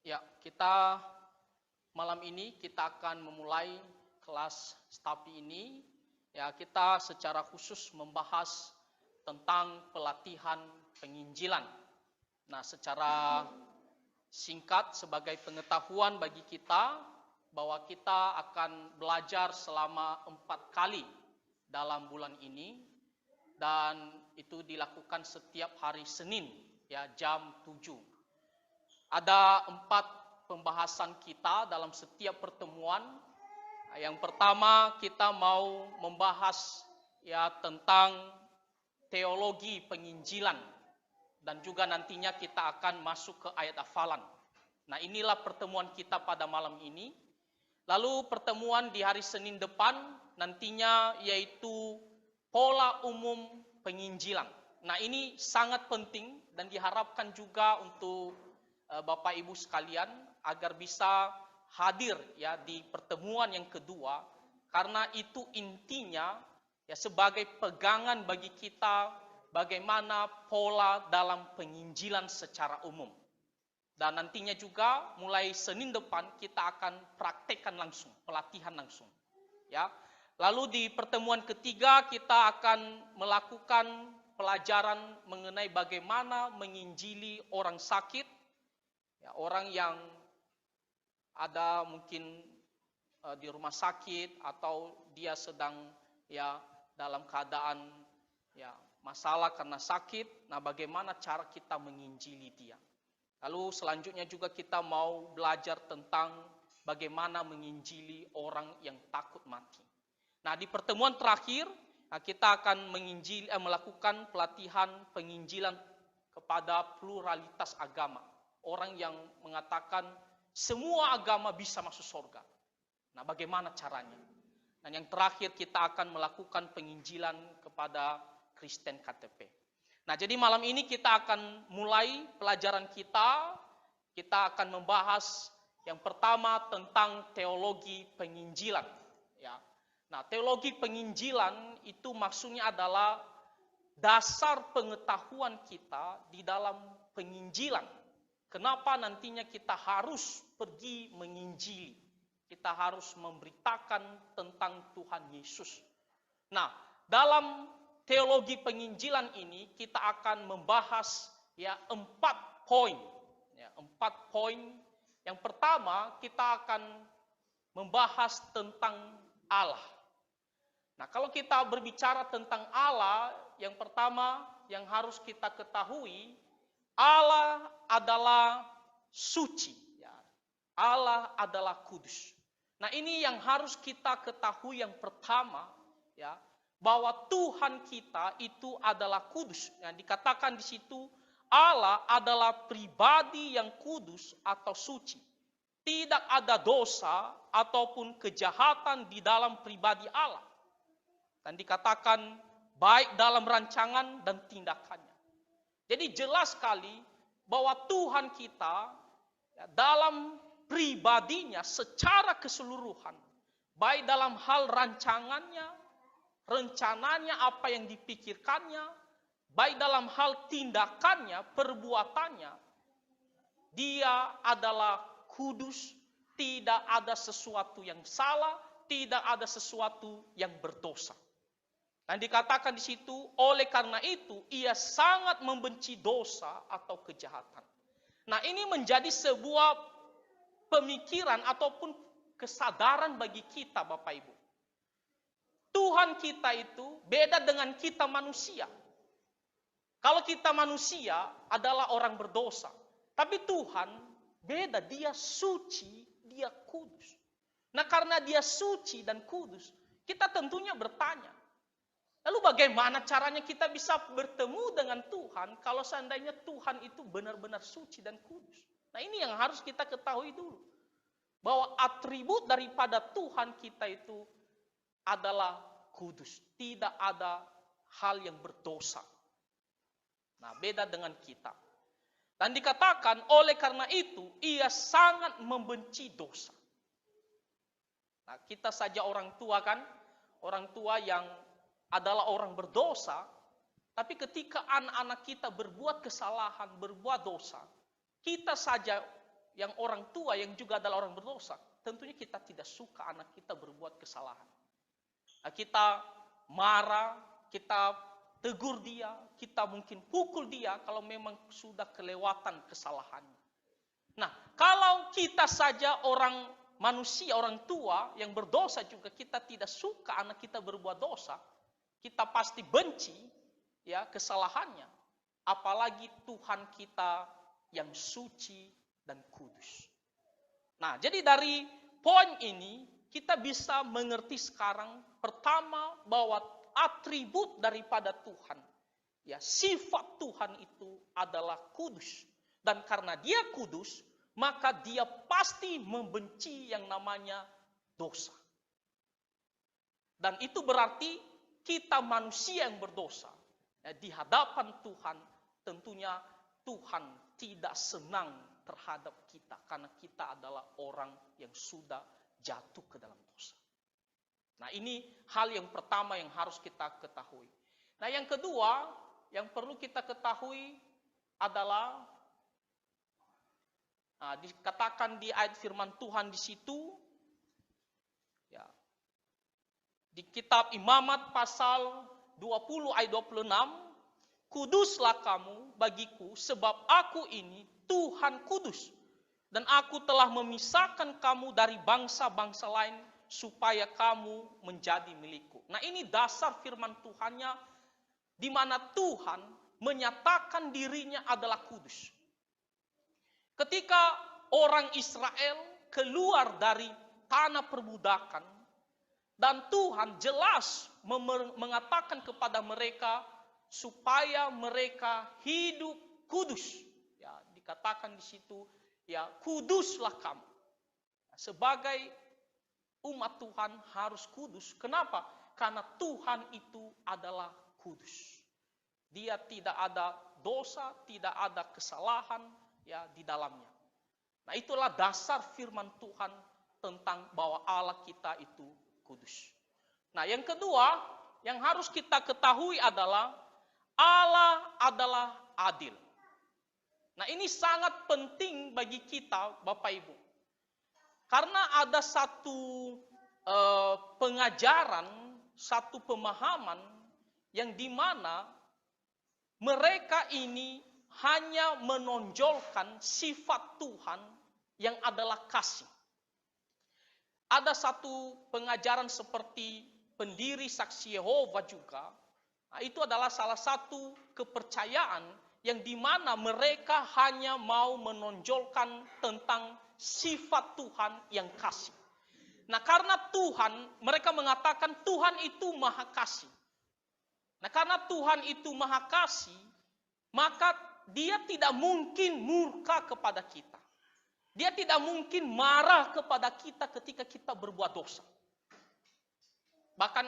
Ya, kita malam ini kita akan memulai kelas STAPI ini. Ya, kita secara khusus membahas tentang pelatihan penginjilan. Nah, secara singkat sebagai pengetahuan bagi kita bahwa kita akan belajar selama 4 kali dalam bulan ini dan itu dilakukan setiap hari Senin ya jam 7. Ada 4 pembahasan kita dalam setiap pertemuan. Yang pertama kita mau membahas ya tentang teologi penginjilan dan juga nantinya kita akan masuk ke ayat hafalan. Nah, inilah pertemuan kita pada malam ini. Lalu pertemuan di hari Senin depan nantinya yaitu pola umum penginjilan. Nah, ini sangat penting dan diharapkan juga untuk Bapak Ibu sekalian agar bisa hadir ya di pertemuan yang kedua, karena itu intinya ya sebagai pegangan bagi kita bagaimana pola dalam penginjilan secara umum. Dan nantinya juga mulai Senin depan kita akan praktekkan langsung, pelatihan langsung. Ya. Lalu di pertemuan ketiga kita akan melakukan pelajaran mengenai bagaimana menginjili orang sakit, ya, orang yang ada mungkin di rumah sakit atau dia sedang ya dalam keadaan ya masalah karena sakit. Nah, bagaimana cara kita menginjili dia? Lalu selanjutnya juga kita mau belajar tentang bagaimana menginjili orang yang takut mati. Nah, di pertemuan terakhir kita akan melakukan pelatihan penginjilan kepada pluralitas agama. Orang yang mengatakan semua agama bisa masuk surga. Nah, bagaimana caranya? Dan yang terakhir kita akan melakukan penginjilan kepada Kristen KTP. Nah, jadi malam ini kita akan mulai pelajaran kita. Kita akan membahas yang pertama tentang teologi penginjilan. Ya. Nah, teologi penginjilan itu maksudnya adalah dasar pengetahuan kita di dalam penginjilan. Kenapa nantinya kita harus pergi menginjili? Kita harus memberitakan tentang Tuhan Yesus. Nah, dalam teologi penginjilan ini kita akan membahas ya 4 poin. Ya, 4 poin. Yang pertama kita akan membahas tentang Allah. Nah, kalau kita berbicara tentang Allah, yang pertama yang harus kita ketahui, Allah adalah suci. Ya. Allah adalah kudus. Nah, ini yang harus kita ketahui yang pertama, ya, bahwa Tuhan kita itu adalah kudus. Yang dikatakan di situ Allah adalah pribadi yang kudus atau suci. Tidak ada dosa ataupun kejahatan di dalam pribadi Allah. Dan dikatakan baik dalam rancangan dan tindakannya. Jadi jelas sekali bahwa Tuhan kita ya, dalam pribadinya secara keseluruhan, baik dalam hal rancangannya, rencananya apa yang dipikirkannya, baik dalam hal tindakannya, perbuatannya, dia adalah kudus, tidak ada sesuatu yang salah, tidak ada sesuatu yang berdosa. Dan dikatakan di situ, oleh karena itu ia sangat membenci dosa atau kejahatan. Nah, ini menjadi sebuah pemikiran ataupun kesadaran bagi kita Bapak Ibu. Tuhan kita itu beda dengan kita manusia. Kalau kita manusia adalah orang berdosa. Tapi Tuhan beda, dia suci, dia kudus. Nah, karena dia suci dan kudus, kita tentunya bertanya, lalu bagaimana caranya kita bisa bertemu dengan Tuhan kalau seandainya Tuhan itu benar-benar suci dan kudus? Nah, ini yang harus kita ketahui dulu. Bahwa atribut daripada Tuhan kita itu adalah kudus. Tidak ada hal yang berdosa. Nah, beda dengan kita. Dan dikatakan oleh karena itu ia sangat membenci dosa. Nah, kita saja orang tua kan, orang tua yang adalah orang berdosa, tapi ketika anak-anak kita berbuat kesalahan, berbuat dosa, kita saja yang orang tua yang juga adalah orang berdosa, tentunya kita tidak suka anak kita berbuat kesalahan. Kita marah, kita tegur dia, kita mungkin pukul dia kalau memang sudah kelewatan kesalahannya. Nah, kalau kita saja orang manusia, orang tua yang berdosa juga kita tidak suka anak kita berbuat dosa, kita pasti benci ya kesalahannya. Apalagi Tuhan kita yang suci dan kudus. Nah, jadi dari poin ini kita bisa mengerti sekarang pertama bahwa atribut daripada Tuhan, ya sifat Tuhan itu adalah kudus. Dan karena dia kudus, maka dia pasti membenci yang namanya dosa. Dan itu berarti kita manusia yang berdosa, ya, di hadapan Tuhan, tentunya Tuhan tidak senang terhadap kita karena kita adalah orang yang sudah jatuh ke dalam dosa. Nah, ini hal yang pertama yang harus kita ketahui. Nah, yang kedua yang perlu kita ketahui adalah dikatakan di ayat firman Tuhan di situ, ya, di kitab Imamat pasal 20 ayat 26, kuduslah kamu bagiku sebab aku ini Tuhan kudus, dan aku telah memisahkan kamu dari bangsa-bangsa lain supaya kamu menjadi milikku. Nah, ini dasar firman Tuhannya di mana Tuhan menyatakan dirinya adalah kudus. Ketika orang Israel keluar dari tanah perbudakan dan Tuhan jelas mengatakan kepada mereka supaya mereka hidup kudus. Ya, dikatakan di situ, ya, kuduslah kamu. Sebagai umat Tuhan harus kudus. Kenapa? Karena Tuhan itu adalah kudus. Dia tidak ada dosa, tidak ada kesalahan ya di dalamnya. Nah, itulah dasar firman Tuhan tentang bahwa Allah kita itu kudus. Nah, yang kedua yang harus kita ketahui adalah Allah adalah adil. Nah, ini sangat penting bagi kita, Bapak Ibu. Karena ada satu pengajaran, satu pemahaman yang dimana mereka ini hanya menonjolkan sifat Tuhan yang adalah kasih. Ada satu pengajaran seperti pendiri Saksi Yehova juga. Nah, itu adalah salah satu kepercayaan yang dimana mereka hanya mau menonjolkan tentang sifat Tuhan yang kasih. Nah, karena Tuhan, mereka mengatakan Tuhan itu maha kasih. Nah, karena Tuhan itu maha kasih, maka dia tidak mungkin murka kepada kita. Dia tidak mungkin marah kepada kita ketika kita berbuat dosa. Bahkan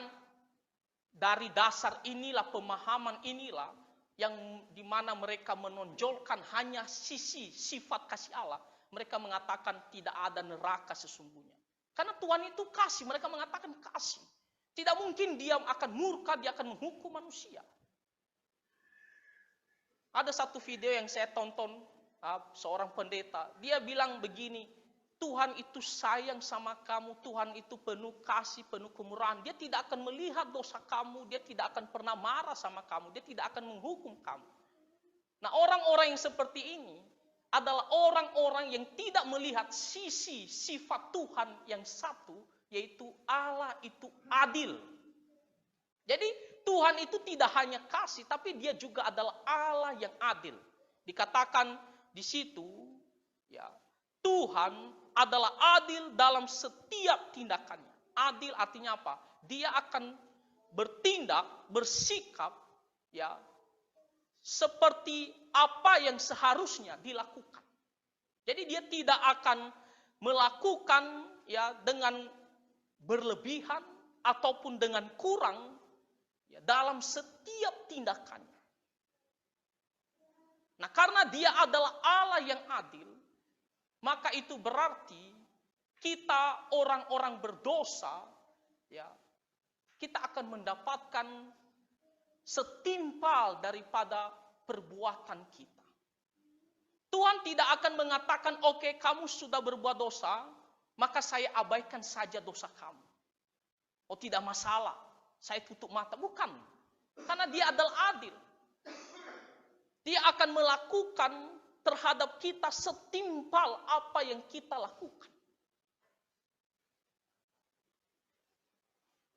dari dasar inilah, pemahaman inilah, yang dimana mereka menonjolkan hanya sisi sifat kasih Allah. Mereka mengatakan tidak ada neraka sesungguhnya. Karena Tuhan itu kasih, mereka mengatakan kasih. Tidak mungkin dia akan murka, dia akan menghukum manusia. Ada satu video yang saya tonton, seorang pendeta, dia bilang begini, Tuhan itu sayang sama kamu, Tuhan itu penuh kasih, penuh kemurahan. Dia tidak akan melihat dosa kamu, dia tidak akan pernah marah sama kamu, dia tidak akan menghukum kamu. Nah, orang-orang yang seperti ini adalah orang-orang yang tidak melihat sisi sifat Tuhan yang satu, yaitu Allah itu adil. Jadi Tuhan itu tidak hanya kasih, tapi dia juga adalah Allah yang adil. Dikatakan di situ, ya, Tuhan adalah adil dalam setiap tindakannya. Adil artinya apa? Dia akan bertindak, bersikap, ya, seperti apa yang seharusnya dilakukan. Jadi dia tidak akan melakukan ya dengan berlebihan ataupun dengan kurang ya, dalam setiap tindakannya. Nah, karena dia adalah Allah yang adil, maka itu berarti kita orang-orang berdosa, ya, kita akan mendapatkan setimpal daripada perbuatan kita. Tuhan tidak akan mengatakan, oke, kamu sudah berbuat dosa, maka saya abaikan saja dosa kamu. Oh, tidak masalah, saya tutup mata. Bukan, karena dia adalah adil. Dia akan melakukan terhadap kita setimpal apa yang kita lakukan.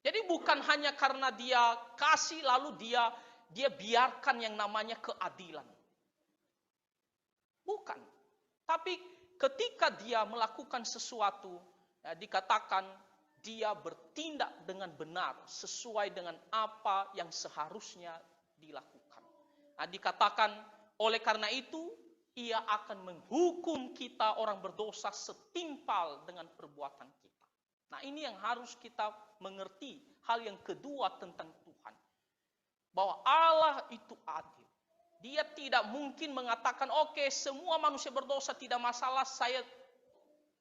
Jadi bukan hanya karena dia kasih lalu dia biarkan yang namanya keadilan. Bukan. Tapi ketika dia melakukan sesuatu, ya, dikatakan dia bertindak dengan benar sesuai dengan apa yang seharusnya dilakukan. Nah, dikatakan oleh karena itu ia akan menghukum kita orang berdosa setimpal dengan perbuatan kita. Nah, ini yang harus kita mengerti. Hal yang kedua tentang Tuhan. Bahwa Allah itu adil. Dia tidak mungkin mengatakan, oke, semua manusia berdosa tidak masalah, saya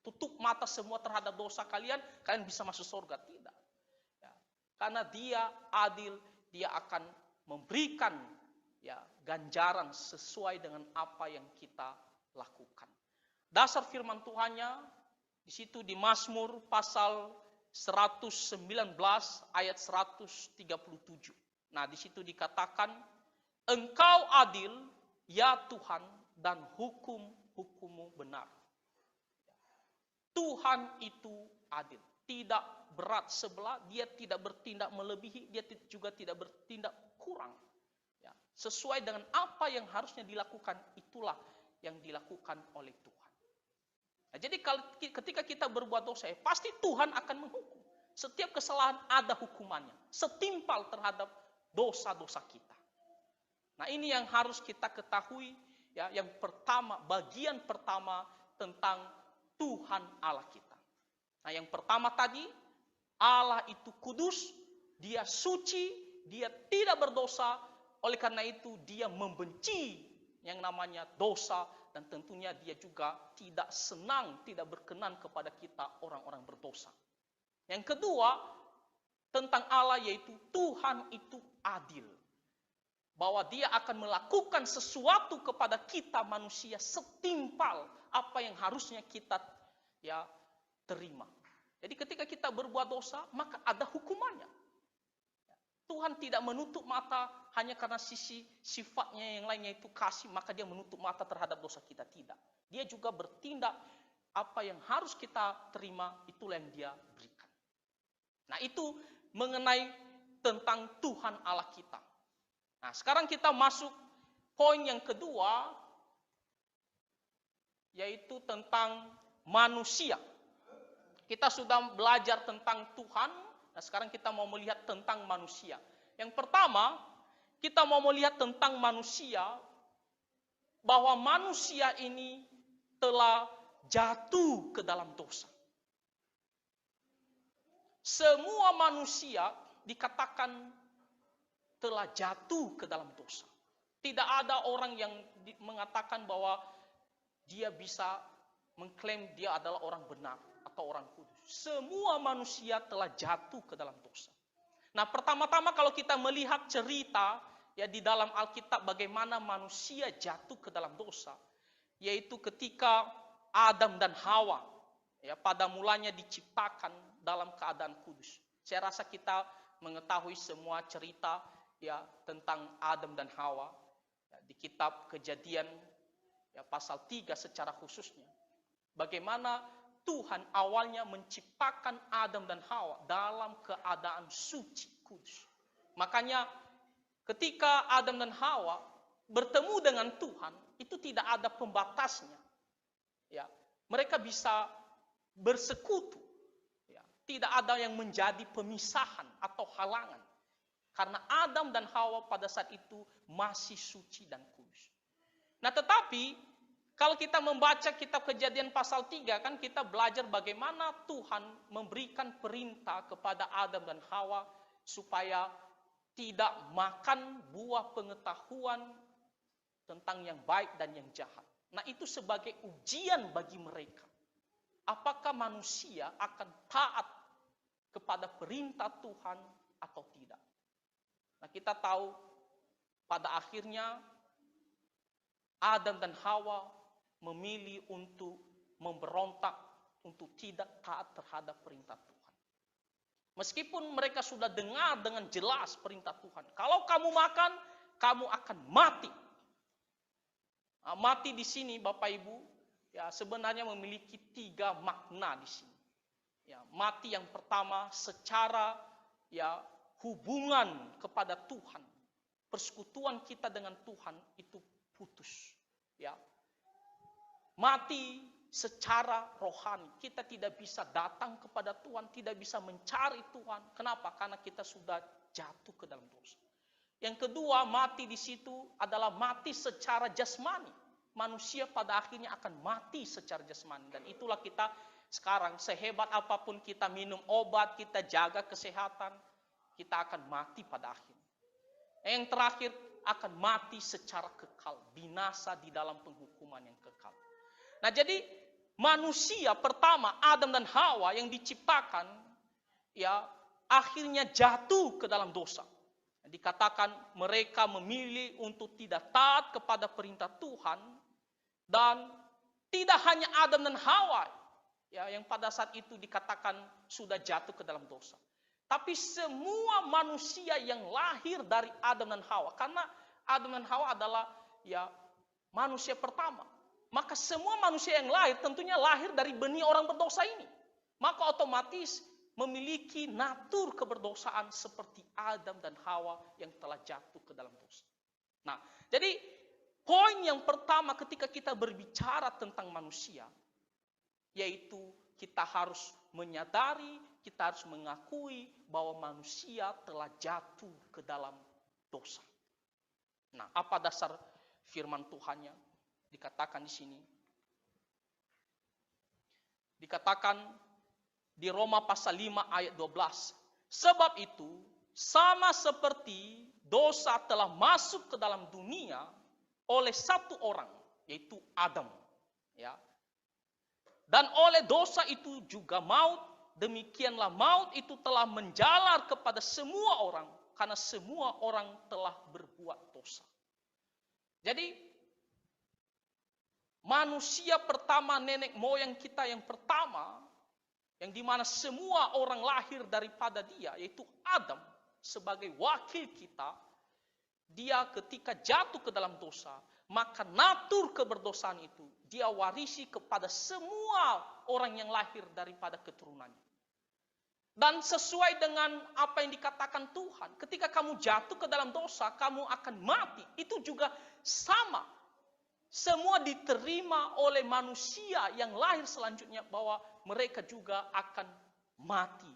tutup mata semua terhadap dosa kalian bisa masuk surga. Tidak. Ya, karena dia adil, dia akan memberikan ya ganjaran sesuai dengan apa yang kita lakukan. Dasar firman Tuhannya di situ di Mazmur pasal 119 ayat 137. Nah, di situ dikatakan, Engkau adil, ya Tuhan, dan hukum-hukum-Mu benar. Tuhan itu adil, tidak berat sebelah, dia tidak bertindak melebihi, dia juga tidak bertindak kurang. Ya, sesuai dengan apa yang harusnya dilakukan, itulah yang dilakukan oleh Tuhan. Nah, jadi ketika kita berbuat dosa, pasti Tuhan akan menghukum. Setiap kesalahan ada hukumannya, setimpal terhadap dosa-dosa kita. Nah, ini yang harus kita ketahui, ya. Yang pertama, bagian pertama tentang Tuhan Allah kita. Nah, yang pertama tadi, Allah itu kudus, dia suci, dia tidak berdosa, oleh karena itu dia membenci yang namanya dosa, dan tentunya dia juga tidak senang, tidak berkenan kepada kita orang-orang berdosa. Yang kedua, tentang Allah yaitu Tuhan itu adil. Bahwa dia akan melakukan sesuatu kepada kita manusia setimpal apa yang harusnya kita ya terima. Jadi ketika kita berbuat dosa, maka ada hukumannya. Tuhan tidak menutup mata hanya karena sisi sifatnya yang lainnya itu kasih, maka dia menutup mata terhadap dosa kita. Tidak. Dia juga bertindak apa yang harus kita terima, itulah yang dia berikan. Nah, itu mengenai tentang Tuhan Allah kita. Nah, sekarang kita masuk poin yang kedua, yaitu tentang manusia. Kita sudah belajar tentang Tuhan, nah sekarang kita mau melihat tentang manusia. Yang pertama, kita mau melihat tentang manusia, bahwa manusia ini telah jatuh ke dalam dosa. Semua manusia dikatakan telah jatuh ke dalam dosa. Tidak ada orang yang mengatakan bahwa dia bisa mengklaim dia adalah orang benar atau orang kudus. Semua manusia telah jatuh ke dalam dosa. Nah, pertama-tama kalau kita melihat cerita ya di dalam Alkitab bagaimana manusia jatuh ke dalam dosa, yaitu ketika Adam dan Hawa ya pada mulanya diciptakan dalam keadaan kudus. Saya rasa kita mengetahui semua cerita ya tentang Adam dan Hawa ya, di kitab Kejadian ya pasal 3 secara khususnya. Bagaimana Tuhan awalnya menciptakan Adam dan Hawa dalam keadaan suci, kudus. Makanya ketika Adam dan Hawa bertemu dengan Tuhan, itu tidak ada pembatasnya. Ya, mereka bisa bersekutu. Ya, tidak ada yang menjadi pemisahan atau halangan. Karena Adam dan Hawa pada saat itu masih suci dan kudus. Nah, tetapi kalau kita membaca kitab Kejadian pasal 3, kan kita belajar bagaimana Tuhan memberikan perintah kepada Adam dan Hawa supaya tidak makan buah pengetahuan tentang yang baik dan yang jahat. Nah, itu sebagai ujian bagi mereka. Apakah manusia akan taat kepada perintah Tuhan atau tidak? Nah, kita tahu pada akhirnya Adam dan Hawa memilih untuk memberontak, untuk tidak taat terhadap perintah Tuhan. Meskipun mereka sudah dengar dengan jelas perintah Tuhan. Kalau kamu makan, kamu akan mati. Nah, mati di sini Bapak Ibu, ya sebenarnya memiliki 3 makna di sini. Ya, mati yang pertama secara ya hubungan kepada Tuhan. Persekutuan kita dengan Tuhan itu putus. Ya. Mati secara rohani. Kita tidak bisa datang kepada Tuhan, tidak bisa mencari Tuhan. Kenapa? Karena kita sudah jatuh ke dalam dosa. Yang kedua, mati di situ adalah mati secara jasmani. Manusia pada akhirnya akan mati secara jasmani. Dan itulah kita sekarang, sehebat apapun kita minum obat, kita jaga kesehatan, kita akan mati pada akhirnya. Yang terakhir, akan mati secara kekal, binasa di dalam penghukuman yang kekal. Nah, jadi manusia pertama, Adam dan Hawa yang diciptakan, ya akhirnya jatuh ke dalam dosa. Dikatakan mereka memilih untuk tidak taat kepada perintah Tuhan, dan tidak hanya Adam dan Hawa, ya yang pada saat itu dikatakan sudah jatuh ke dalam dosa. Tapi semua manusia yang lahir dari Adam dan Hawa, karena Adam dan Hawa adalah ya manusia pertama. Maka semua manusia yang lahir tentunya lahir dari benih orang berdosa ini. Maka otomatis memiliki natur keberdosaan seperti Adam dan Hawa yang telah jatuh ke dalam dosa. Nah, jadi poin yang pertama ketika kita berbicara tentang manusia, yaitu kita harus menyadari, kita harus mengakui bahwa manusia telah jatuh ke dalam dosa. Nah, apa dasar firman Tuhannya? Dikatakan di sini. Dikatakan di Roma pasal 5 ayat 12. Sebab itu, sama seperti dosa telah masuk ke dalam dunia oleh satu orang, yaitu Adam. Ya. Dan oleh dosa itu juga maut, demikianlah maut itu telah menjalar kepada semua orang, karena semua orang telah berbuat dosa. Jadi, manusia pertama, nenek moyang kita yang pertama, yang dimana semua orang lahir daripada dia, yaitu Adam, sebagai wakil kita, dia ketika jatuh ke dalam dosa, maka natur keberdosaan itu dia warisi kepada semua orang yang lahir daripada keturunannya. Dan sesuai dengan apa yang dikatakan Tuhan, ketika kamu jatuh ke dalam dosa, kamu akan mati. Itu juga sama. Semua diterima oleh manusia yang lahir selanjutnya, bahwa mereka juga akan mati,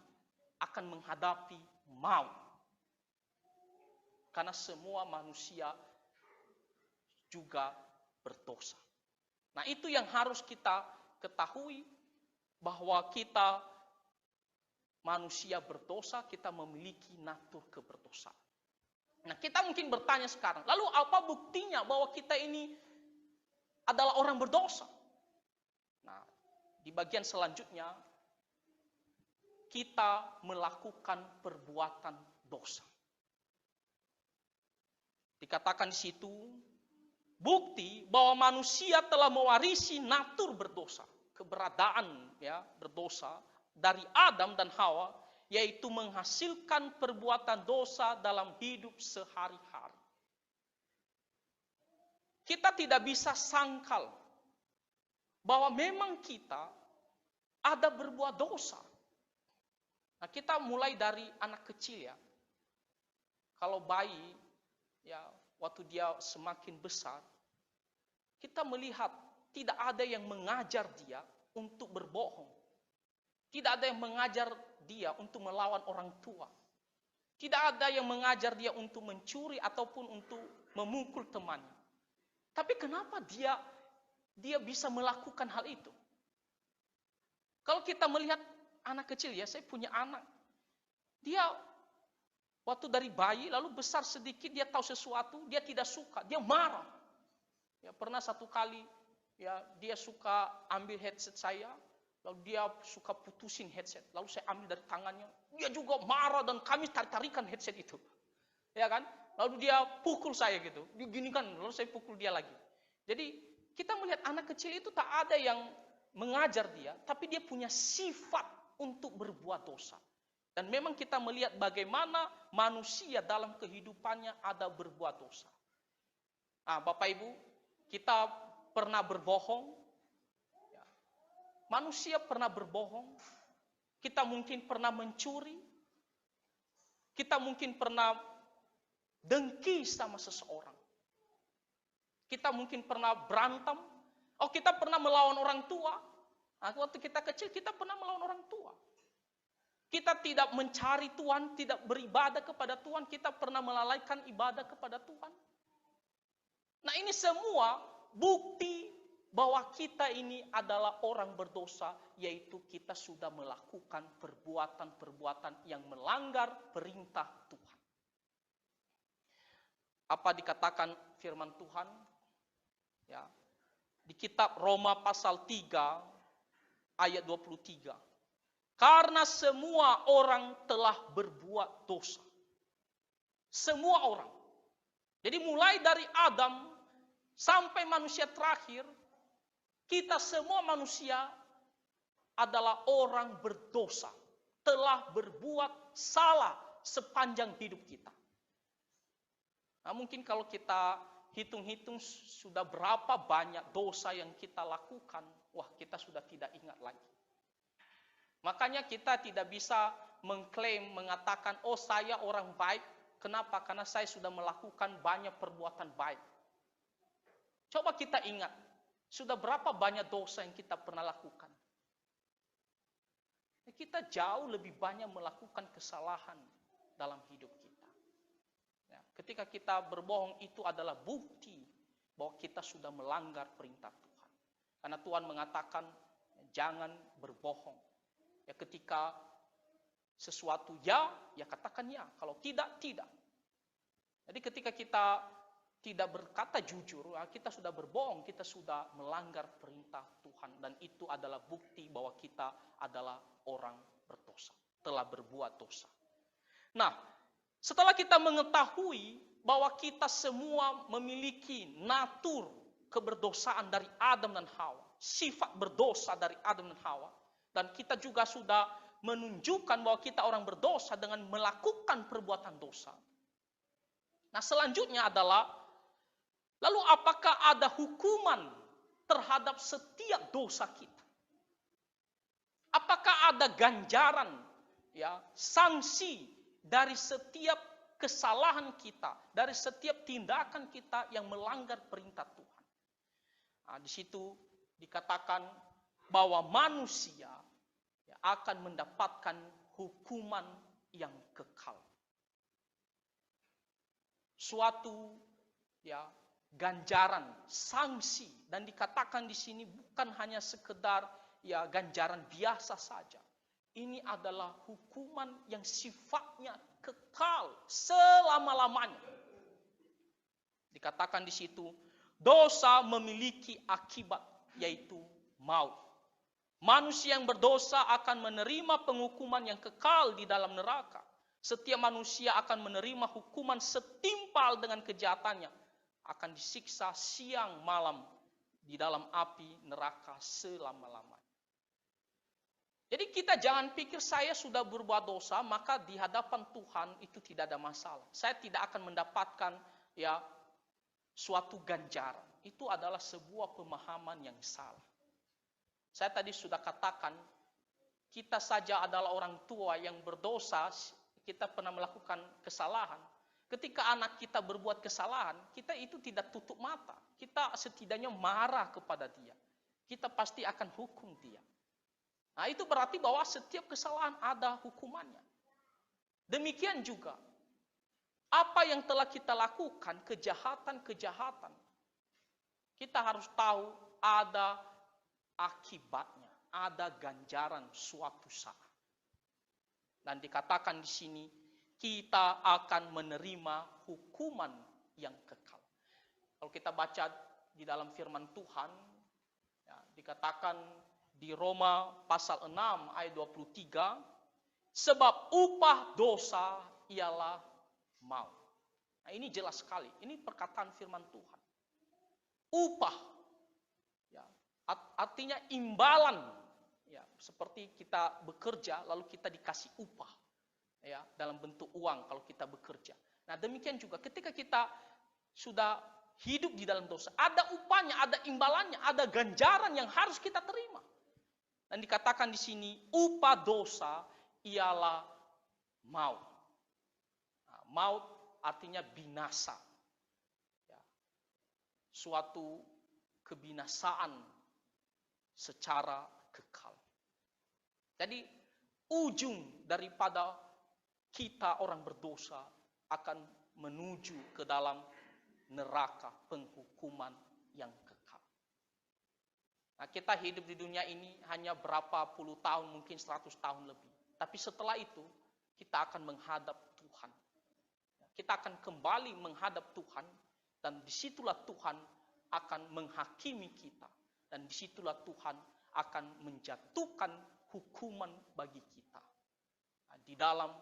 akan menghadapi maut. Karena semua manusia juga berdosa. Nah, itu yang harus kita ketahui, bahwa kita manusia berdosa, kita memiliki natur keberdosaan. Nah, kita mungkin bertanya sekarang, lalu apa buktinya bahwa kita ini adalah orang berdosa? Nah, di bagian selanjutnya kita melakukan perbuatan dosa. Dikatakan di situ bukti bahwa manusia telah mewarisi natur berdosa, keberadaan ya berdosa dari Adam dan Hawa, yaitu menghasilkan perbuatan dosa dalam hidup sehari-hari. Kita tidak bisa sangkal bahwa memang kita ada berbuat dosa. Nah, kita mulai dari anak kecil ya. Kalau bayi, ya waktu dia semakin besar, kita melihat tidak ada yang mengajar dia untuk berbohong. Tidak ada yang mengajar dia untuk melawan orang tua. Tidak ada yang mengajar dia untuk mencuri ataupun untuk memukul temannya. Tapi kenapa dia bisa melakukan hal itu? Kalau kita melihat anak kecil ya, saya punya anak. Dia waktu dari bayi lalu besar sedikit dia tahu sesuatu, dia tidak suka, dia marah. Ya, pernah satu kali ya dia suka ambil headset saya, lalu dia suka putusin headset. Lalu saya ambil dari tangannya, dia juga marah dan kami tarik-tarikan headset itu. Ya kan? Lalu dia pukul saya gitu, diginikan, lalu saya pukul dia lagi. Jadi kita melihat anak kecil itu tak ada yang mengajar dia, tapi dia punya sifat untuk berbuat dosa. Dan memang kita melihat bagaimana manusia dalam kehidupannya ada berbuat dosa. Bapak Ibu, kita pernah berbohong. Manusia pernah berbohong. Kita mungkin pernah mencuri. Kita mungkin pernah dengki sama seseorang. Kita mungkin pernah berantem. Kita pernah melawan orang tua. Waktu kita kecil, kita pernah melawan orang tua. Kita tidak mencari Tuhan, tidak beribadah kepada Tuhan. Kita pernah melalaikan ibadah kepada Tuhan. Nah, ini semua bukti bahwa kita ini adalah orang berdosa, yaitu kita sudah melakukan perbuatan-perbuatan yang melanggar perintah Tuhan. Apa dikatakan firman Tuhan? Ya, di kitab Roma pasal 3 ayat 23. Karena semua orang telah berbuat dosa. Semua orang. Jadi mulai dari Adam sampai manusia terakhir, kita semua manusia adalah orang berdosa. Telah berbuat salah sepanjang hidup kita. Nah, mungkin kalau kita hitung-hitung sudah berapa banyak dosa yang kita lakukan, kita sudah tidak ingat lagi. Makanya kita tidak bisa mengklaim, mengatakan, saya orang baik. Kenapa? Karena saya sudah melakukan banyak perbuatan baik. Coba kita ingat, sudah berapa banyak dosa yang kita pernah lakukan? Kita jauh lebih banyak melakukan kesalahan dalam hidup kita. Ketika kita berbohong, itu adalah bukti bahwa kita sudah melanggar perintah Tuhan. Karena Tuhan mengatakan, jangan berbohong. Ketika sesuatu ya katakan ya. Kalau tidak, tidak. Jadi ketika kita tidak berkata jujur, kita sudah berbohong, kita sudah melanggar perintah Tuhan. Dan itu adalah bukti bahwa kita adalah orang berdosa, telah berbuat dosa. Nah, setelah kita mengetahui bahwa kita semua memiliki natur keberdosaan dari Adam dan Hawa, sifat berdosa dari Adam dan Hawa, dan kita juga sudah menunjukkan bahwa kita orang berdosa dengan melakukan perbuatan dosa. Nah, selanjutnya adalah, lalu apakah ada hukuman terhadap setiap dosa kita? Apakah ada ganjaran, sanksi dari setiap kesalahan kita, dari setiap tindakan kita yang melanggar perintah Tuhan? Nah, di situ dikatakan bahwa manusia akan mendapatkan hukuman yang kekal. Suatu ganjaran, sanksi, dan dikatakan di sini bukan hanya sekedar ganjaran biasa saja. Ini adalah hukuman yang sifatnya kekal selama-lamanya. Dikatakan di situ, dosa memiliki akibat, yaitu maut. Manusia yang berdosa akan menerima penghukuman yang kekal di dalam neraka. Setiap manusia akan menerima hukuman setimpal dengan kejahatannya. Akan disiksa siang malam di dalam api neraka selama-lamanya. Jadi kita jangan pikir saya sudah berbuat dosa, maka di hadapan Tuhan itu tidak ada masalah. Saya tidak akan mendapatkan suatu ganjaran. Itu adalah sebuah pemahaman yang salah. Saya tadi sudah katakan, kita saja adalah orang tua yang berdosa, kita pernah melakukan kesalahan. Ketika anak kita berbuat kesalahan, kita itu tidak tutup mata. Kita setidaknya marah kepada dia. Kita pasti akan hukum dia. Nah, itu berarti bahwa setiap kesalahan ada hukumannya. Demikian juga, apa yang telah kita lakukan, kejahatan-kejahatan, kita harus tahu ada akibatnya, ada ganjaran suatu saat. Dan dikatakan di sini, kita akan menerima hukuman yang kekal. Kalau kita baca di dalam firman Tuhan, dikatakan di Roma pasal 6 ayat 23, sebab upah dosa ialah maut. Nah, ini jelas sekali, ini perkataan firman Tuhan. Upah Artinya imbalan, ya, seperti kita bekerja lalu kita dikasih upah, ya, dalam bentuk uang kalau kita bekerja. Nah, demikian juga ketika kita sudah hidup di dalam dosa, ada upahnya, ada imbalannya, ada ganjaran yang harus kita terima. Dan dikatakan di sini upah dosa ialah maut. Nah, maut artinya binasa, ya, suatu kebinasaan secara kekal. Jadi ujung daripada kita orang berdosa akan menuju ke dalam neraka penghukuman yang kekal. Nah, kita hidup di dunia ini hanya berapa puluh tahun, mungkin 100 tahun lebih. Tapi setelah itu kita akan menghadap Tuhan. Kita akan kembali menghadap Tuhan, dan disitulah Tuhan akan menghakimi kita. Dan disitulah Tuhan akan menjatuhkan hukuman bagi kita. Nah, di dalam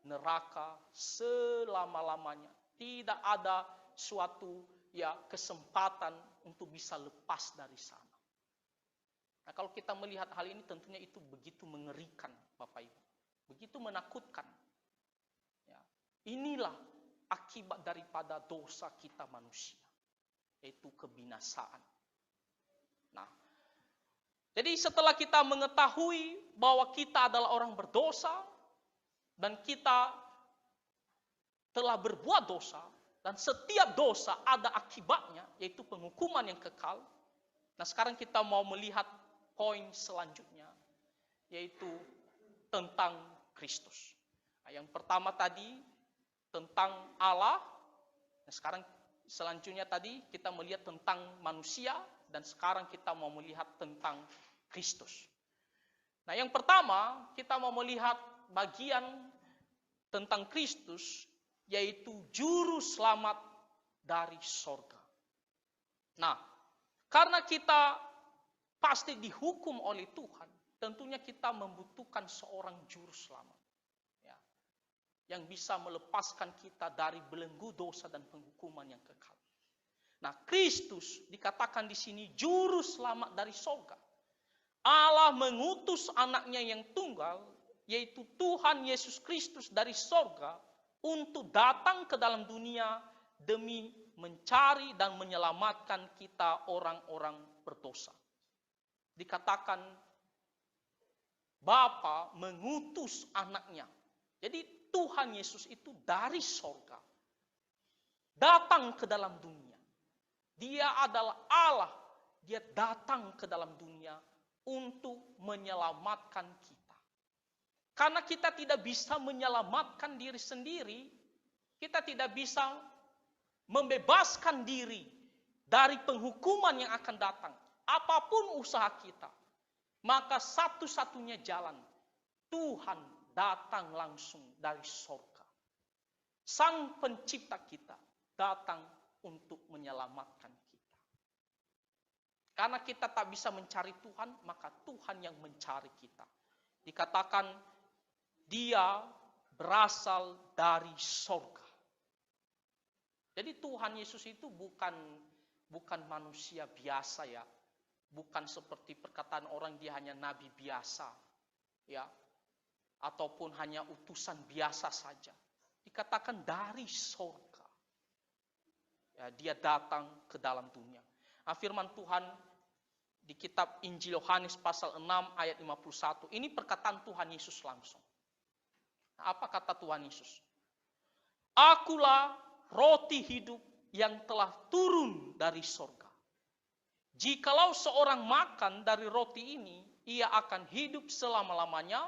neraka selama-lamanya. Tidak ada suatu, ya, kesempatan untuk bisa lepas dari sana. Nah, kalau kita melihat hal ini tentunya itu begitu mengerikan, Bapak Ibu. Begitu menakutkan. Ya, inilah akibat daripada dosa kita manusia, yaitu kebinasaan. Nah, jadi setelah kita mengetahui bahwa kita adalah orang berdosa dan kita telah berbuat dosa, dan setiap dosa ada akibatnya, yaitu penghukuman yang kekal. Nah, sekarang kita mau melihat poin selanjutnya, yaitu tentang Kristus. Nah, yang pertama tadi tentang Allah. Nah, sekarang selanjutnya tadi kita melihat tentang manusia, dan sekarang kita mau melihat tentang Kristus. Nah, yang pertama kita mau melihat bagian tentang Kristus, yaitu juru selamat dari sorga. Nah, karena kita pasti dihukum oleh Tuhan, tentunya kita membutuhkan seorang juru selamat, ya, yang bisa melepaskan kita dari belenggu dosa dan penghukuman yang kekal. Nah, Kristus dikatakan di sini juru selamat dari sorga. Allah mengutus anaknya yang tunggal, yaitu Tuhan Yesus Kristus dari sorga, untuk datang ke dalam dunia demi mencari dan menyelamatkan kita orang-orang berdosa. Dikatakan Bapa mengutus anaknya. Jadi Tuhan Yesus itu dari sorga datang ke dalam dunia. Dia adalah Allah. Dia datang ke dalam dunia untuk menyelamatkan kita. Karena kita tidak bisa menyelamatkan diri sendiri, kita tidak bisa membebaskan diri dari penghukuman yang akan datang. Apapun usaha kita, maka satu-satunya jalan, Tuhan datang langsung dari sorga. Sang pencipta kita datang untuk menyelamatkan kita. Karena kita tak bisa mencari Tuhan, maka Tuhan yang mencari kita. Dikatakan Dia berasal dari sorga. Jadi Tuhan Yesus itu bukan manusia biasa, ya. Bukan seperti perkataan orang dia hanya nabi biasa, ya. Ataupun hanya utusan biasa saja. Dikatakan dari sorga. Ya, dia datang ke dalam dunia. Nah, firman Tuhan di kitab Injil Yohanes pasal 6 ayat 51. Ini perkataan Tuhan Yesus langsung. Nah, apa kata Tuhan Yesus? Akulah roti hidup yang telah turun dari sorga. Jikalau seorang makan dari roti ini, ia akan hidup selama-lamanya,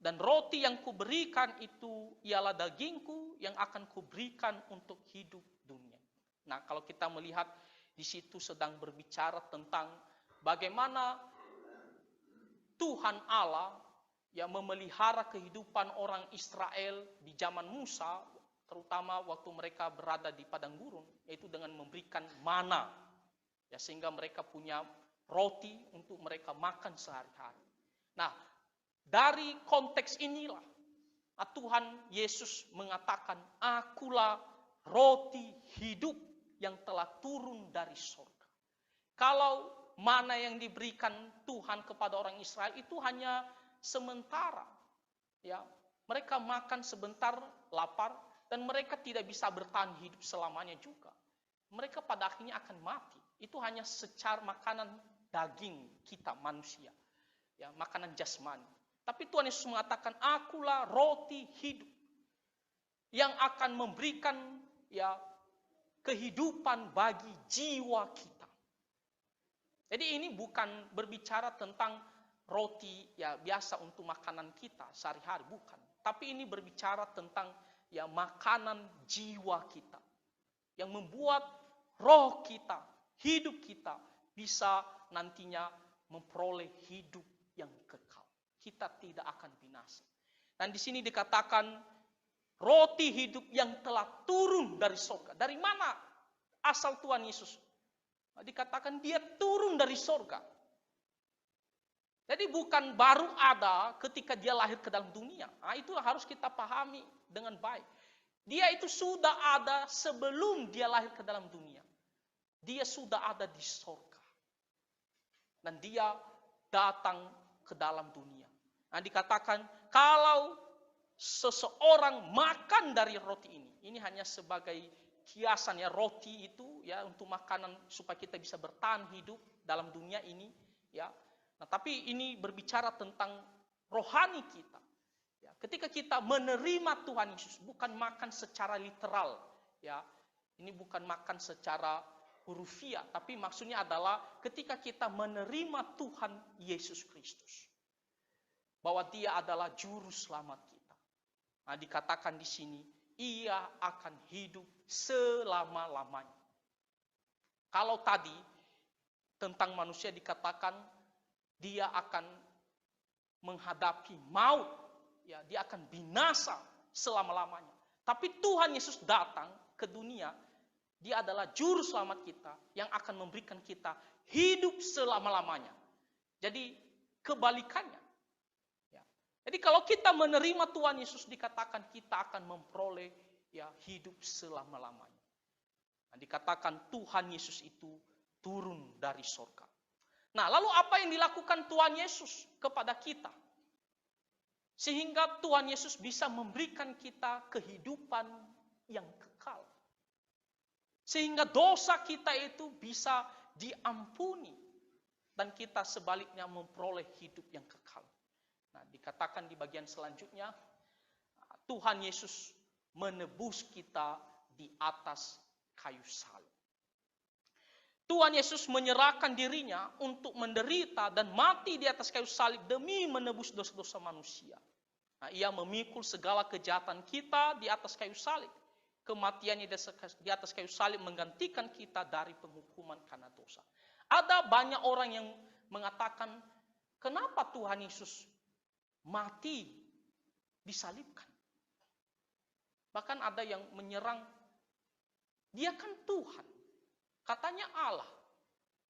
dan roti yang kuberikan itu ialah dagingku yang akan kuberikan untuk hidup dunia. Nah, kalau kita melihat di situ sedang berbicara tentang bagaimana Tuhan Allah yang memelihara kehidupan orang Israel di zaman Musa, terutama waktu mereka berada di padang gurun, yaitu dengan memberikan mana, ya, sehingga mereka punya roti untuk mereka makan sehari-hari. Nah, dari konteks inilah Tuhan Yesus mengatakan, akulah roti hidup yang telah turun dari sorga. Kalau mana yang diberikan Tuhan kepada orang Israel itu hanya sementara. Ya, mereka makan sebentar, lapar, dan mereka tidak bisa bertahan hidup selamanya juga. Mereka pada akhirnya akan mati. Itu hanya secara makanan daging kita manusia, ya, makanan jasmani. Tapi Tuhan Yesus mengatakan, akulah roti hidup yang akan memberikan, ya, kehidupan bagi jiwa kita. Jadi ini bukan berbicara tentang roti, ya, biasa untuk makanan kita sehari-hari, bukan. Tapi ini berbicara tentang, ya, makanan jiwa kita yang membuat roh kita, hidup kita bisa nantinya memperoleh hidup yang kekal. Kita tidak akan binasa. Dan di sini dikatakan roti hidup yang telah turun dari surga. Dari mana asal Tuhan Yesus? Dikatakan dia turun dari surga. Jadi bukan baru ada ketika dia lahir ke dalam dunia. Nah, itu harus kita pahami dengan baik. Dia itu sudah ada sebelum dia lahir ke dalam dunia. Dia sudah ada di surga. Dan dia datang ke dalam dunia. Nah, dikatakan kalau seseorang makan dari roti ini hanya sebagai kiasan, ya, roti itu, ya, untuk makanan supaya kita bisa bertahan hidup dalam dunia ini, ya. Nah, tapi ini berbicara tentang rohani kita. Ya, ketika kita menerima Tuhan Yesus, bukan makan secara literal, ya. Ini bukan makan secara hurufiah, tapi maksudnya adalah ketika kita menerima Tuhan Yesus Kristus, bahwa Dia adalah juru selamat kita. Nah, dikatakan di sini, Ia akan hidup selama-lamanya. Kalau tadi tentang manusia dikatakan dia akan menghadapi maut, ya, dia akan binasa selama-lamanya. Tapi Tuhan Yesus datang ke dunia, dia adalah juru selamat kita yang akan memberikan kita hidup selama-lamanya. Jadi kebalikannya. Ya. Jadi kalau kita menerima Tuhan Yesus, dikatakan kita akan memperoleh, ya, hidup selama-lamanya. Nah, dikatakan Tuhan Yesus itu turun dari surga. Nah, lalu apa yang dilakukan Tuhan Yesus kepada kita? Sehingga Tuhan Yesus bisa memberikan kita kehidupan yang kekal. Sehingga dosa kita itu bisa diampuni. Dan kita sebaliknya memperoleh hidup yang kekal. Nah, dikatakan di bagian selanjutnya, Tuhan Yesus menebus kita di atas kayu salib. Tuhan Yesus menyerahkan dirinya untuk menderita dan mati di atas kayu salib demi menebus dosa-dosa manusia. Nah, ia memikul segala kejahatan kita di atas kayu salib. Kematiannya di atas kayu salib menggantikan kita dari penghukuman karena dosa. Ada banyak orang yang mengatakan, kenapa Tuhan Yesus mati disalibkan? Bahkan ada yang menyerang, dia kan Tuhan. Katanya Allah.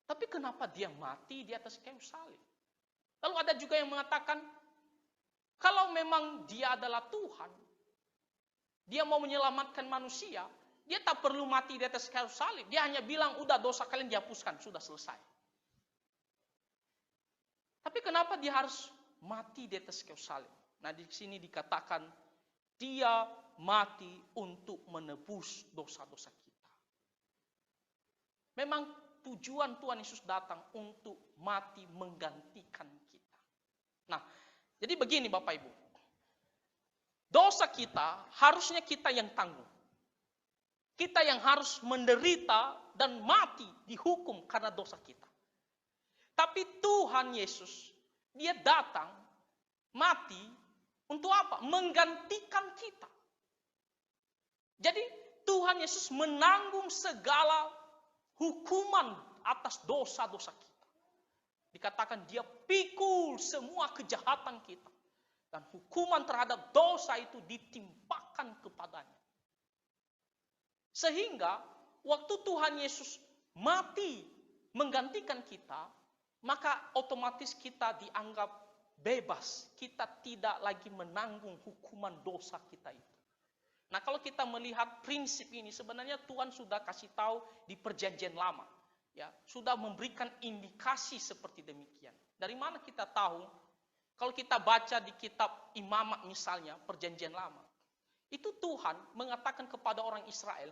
Tapi kenapa dia mati di atas kayu salib? Lalu ada juga yang mengatakan, kalau memang dia adalah Tuhan, dia mau menyelamatkan manusia, dia tak perlu mati di atas kayu salib. Dia hanya bilang, udah dosa kalian dihapuskan, sudah selesai. Tapi kenapa dia harus mati di atas kayu salib? Nah, di sini dikatakan, dia mati untuk menebus dosa-dosa kita. Memang tujuan Tuhan Yesus datang untuk mati menggantikan kita. Nah, jadi begini Bapak Ibu. Dosa kita harusnya kita yang tanggung. Kita yang harus menderita dan mati dihukum karena dosa kita. Tapi Tuhan Yesus, dia datang mati untuk apa? Menggantikan kita. Jadi Tuhan Yesus menanggung segala hukuman atas dosa-dosa kita. Dikatakan dia pikul semua kejahatan kita. Dan hukuman terhadap dosa itu ditimpakan kepadanya. Sehingga waktu Tuhan Yesus mati menggantikan kita, maka otomatis kita dianggap bebas. Kita tidak lagi menanggung hukuman dosa kita itu. Nah, kalau kita melihat prinsip ini, sebenarnya Tuhan sudah kasih tahu di perjanjian lama. ya sudah memberikan indikasi seperti demikian. Dari mana kita tahu? Kalau kita baca di kitab Imamat misalnya, Perjanjian Lama, itu Tuhan mengatakan kepada orang Israel,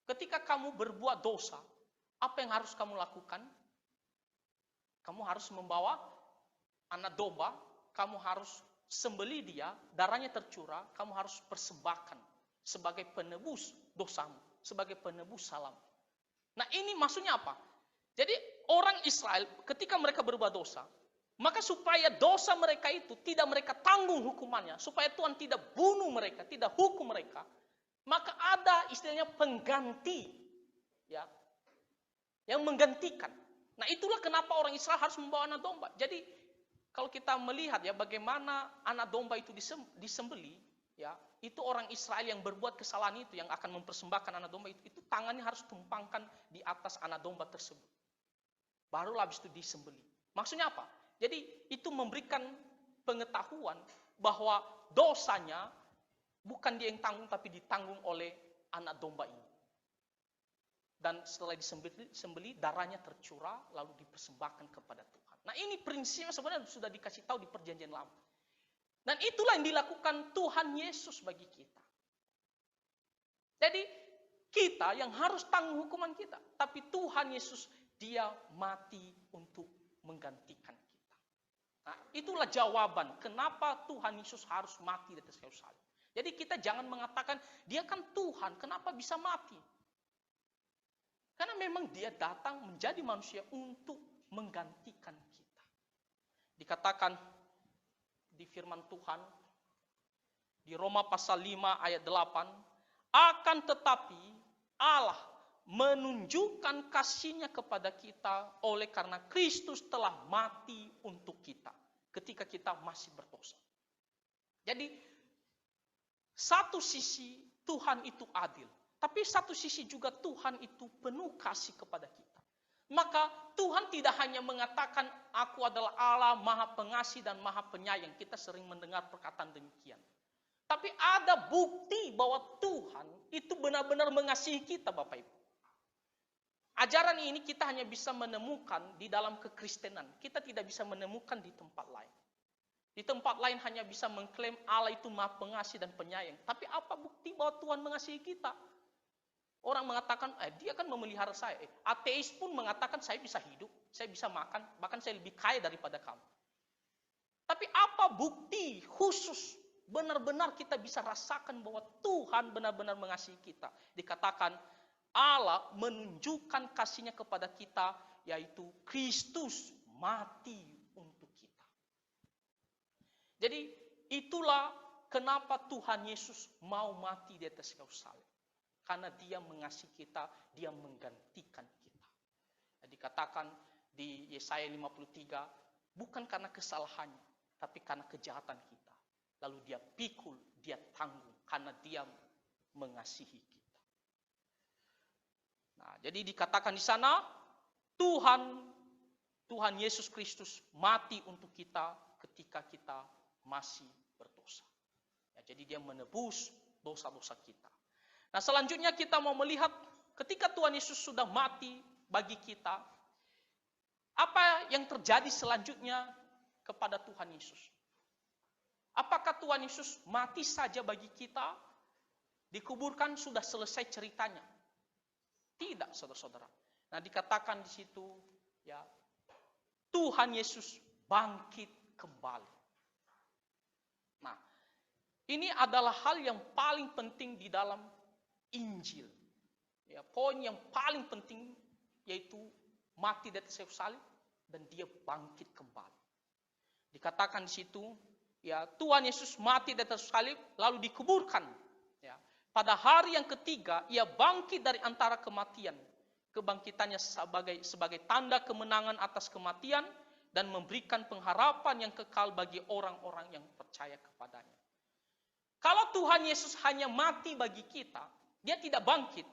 ketika kamu berbuat dosa, apa yang harus kamu lakukan? Kamu harus membawa anak domba, kamu harus sembelih dia, darahnya tercurah, kamu harus persembahkan sebagai penebus dosamu, sebagai penebus salam. Nah ini maksudnya apa? Jadi orang Israel ketika mereka berbuat dosa, maka supaya dosa mereka itu tidak mereka tanggung hukumannya, supaya Tuhan tidak bunuh mereka, tidak hukum mereka, maka ada istilahnya pengganti, ya, yang menggantikan. Nah itulah kenapa orang Israel harus membawa anak domba. Jadi kalau kita melihat ya bagaimana anak domba itu disembeli, ya itu orang Israel yang berbuat kesalahan itu yang akan mempersembahkan anak domba itu tangannya harus tumpangkan di atas anak domba tersebut. Barulah habis itu disembeli. Maksudnya apa? Jadi itu memberikan pengetahuan bahwa dosanya bukan dia yang tanggung tapi ditanggung oleh anak domba ini. Dan setelah disembeli darahnya tercurah lalu dipersembahkan kepada Tuhan. Nah ini prinsipnya sebenarnya sudah dikasih tahu di Perjanjian Lama. Dan itulah yang dilakukan Tuhan Yesus bagi kita. Jadi kita yang harus tanggung hukuman kita. Tapi Tuhan Yesus dia mati untuk menggantikan kita. Nah itulah jawaban kenapa Tuhan Yesus harus mati di atas kayu salib. Jadi kita jangan mengatakan dia kan Tuhan, kenapa bisa mati? Karena memang dia datang menjadi manusia untuk menggantikan kita. Dikatakan di firman Tuhan, di Roma pasal 5 ayat 8, akan tetapi Allah menunjukkan kasih-Nya kepada kita oleh karena Kristus telah mati untuk kita ketika kita masih berdosa. Jadi satu sisi Tuhan itu adil. Tapi satu sisi juga Tuhan itu penuh kasih kepada kita. Maka Tuhan tidak hanya mengatakan aku adalah Allah maha pengasih dan maha penyayang. Kita sering mendengar perkataan demikian. Tapi ada bukti bahwa Tuhan itu benar-benar mengasihi kita Bapak Ibu. Ajaran ini kita hanya bisa menemukan di dalam kekristenan. Kita tidak bisa menemukan di tempat lain. Di tempat lain hanya bisa mengklaim Allah itu maha pengasih dan penyayang. Tapi apa bukti bahwa Tuhan mengasihi kita? Orang mengatakan, dia kan memelihara saya. Ateis pun mengatakan, saya bisa hidup, saya bisa makan, bahkan saya lebih kaya daripada kamu. Tapi apa bukti khusus benar-benar kita bisa rasakan bahwa Tuhan benar-benar mengasihi kita? Dikatakan, Allah menunjukkan kasih-Nya kepada kita, yaitu Kristus mati untuk kita. Jadi, itulah kenapa Tuhan Yesus mau mati di atas kayu salib. Karena dia mengasihi kita, dia menggantikan kita. Dikatakan di Yesaya 53, bukan karena kesalahannya, tapi karena kejahatan kita. Lalu dia pikul, dia tanggung, karena dia mengasihi kita. Nah, jadi dikatakan di sana, Tuhan Yesus Kristus mati untuk kita ketika kita masih berdosa. Ya, jadi dia menebus dosa-dosa kita. Nah selanjutnya kita mau melihat ketika Tuhan Yesus sudah mati bagi kita, apa yang terjadi selanjutnya kepada Tuhan Yesus? Apakah Tuhan Yesus mati saja bagi kita, dikuburkan sudah selesai ceritanya? Tidak, saudara-saudara. Nah dikatakan di situ, ya Tuhan Yesus bangkit kembali. Nah ini adalah hal yang paling penting di dalam Injil. Ya, poin yang paling penting yaitu mati di atas kayu salib dan dia bangkit kembali. Dikatakan di situ, ya Tuhan Yesus mati di atas salib lalu dikuburkan. Ya, pada hari yang ketiga ia bangkit dari antara kematian. Kebangkitannya sebagai tanda kemenangan atas kematian dan memberikan pengharapan yang kekal bagi orang-orang yang percaya kepadanya. Kalau Tuhan Yesus hanya mati bagi kita, dia tidak bangkit,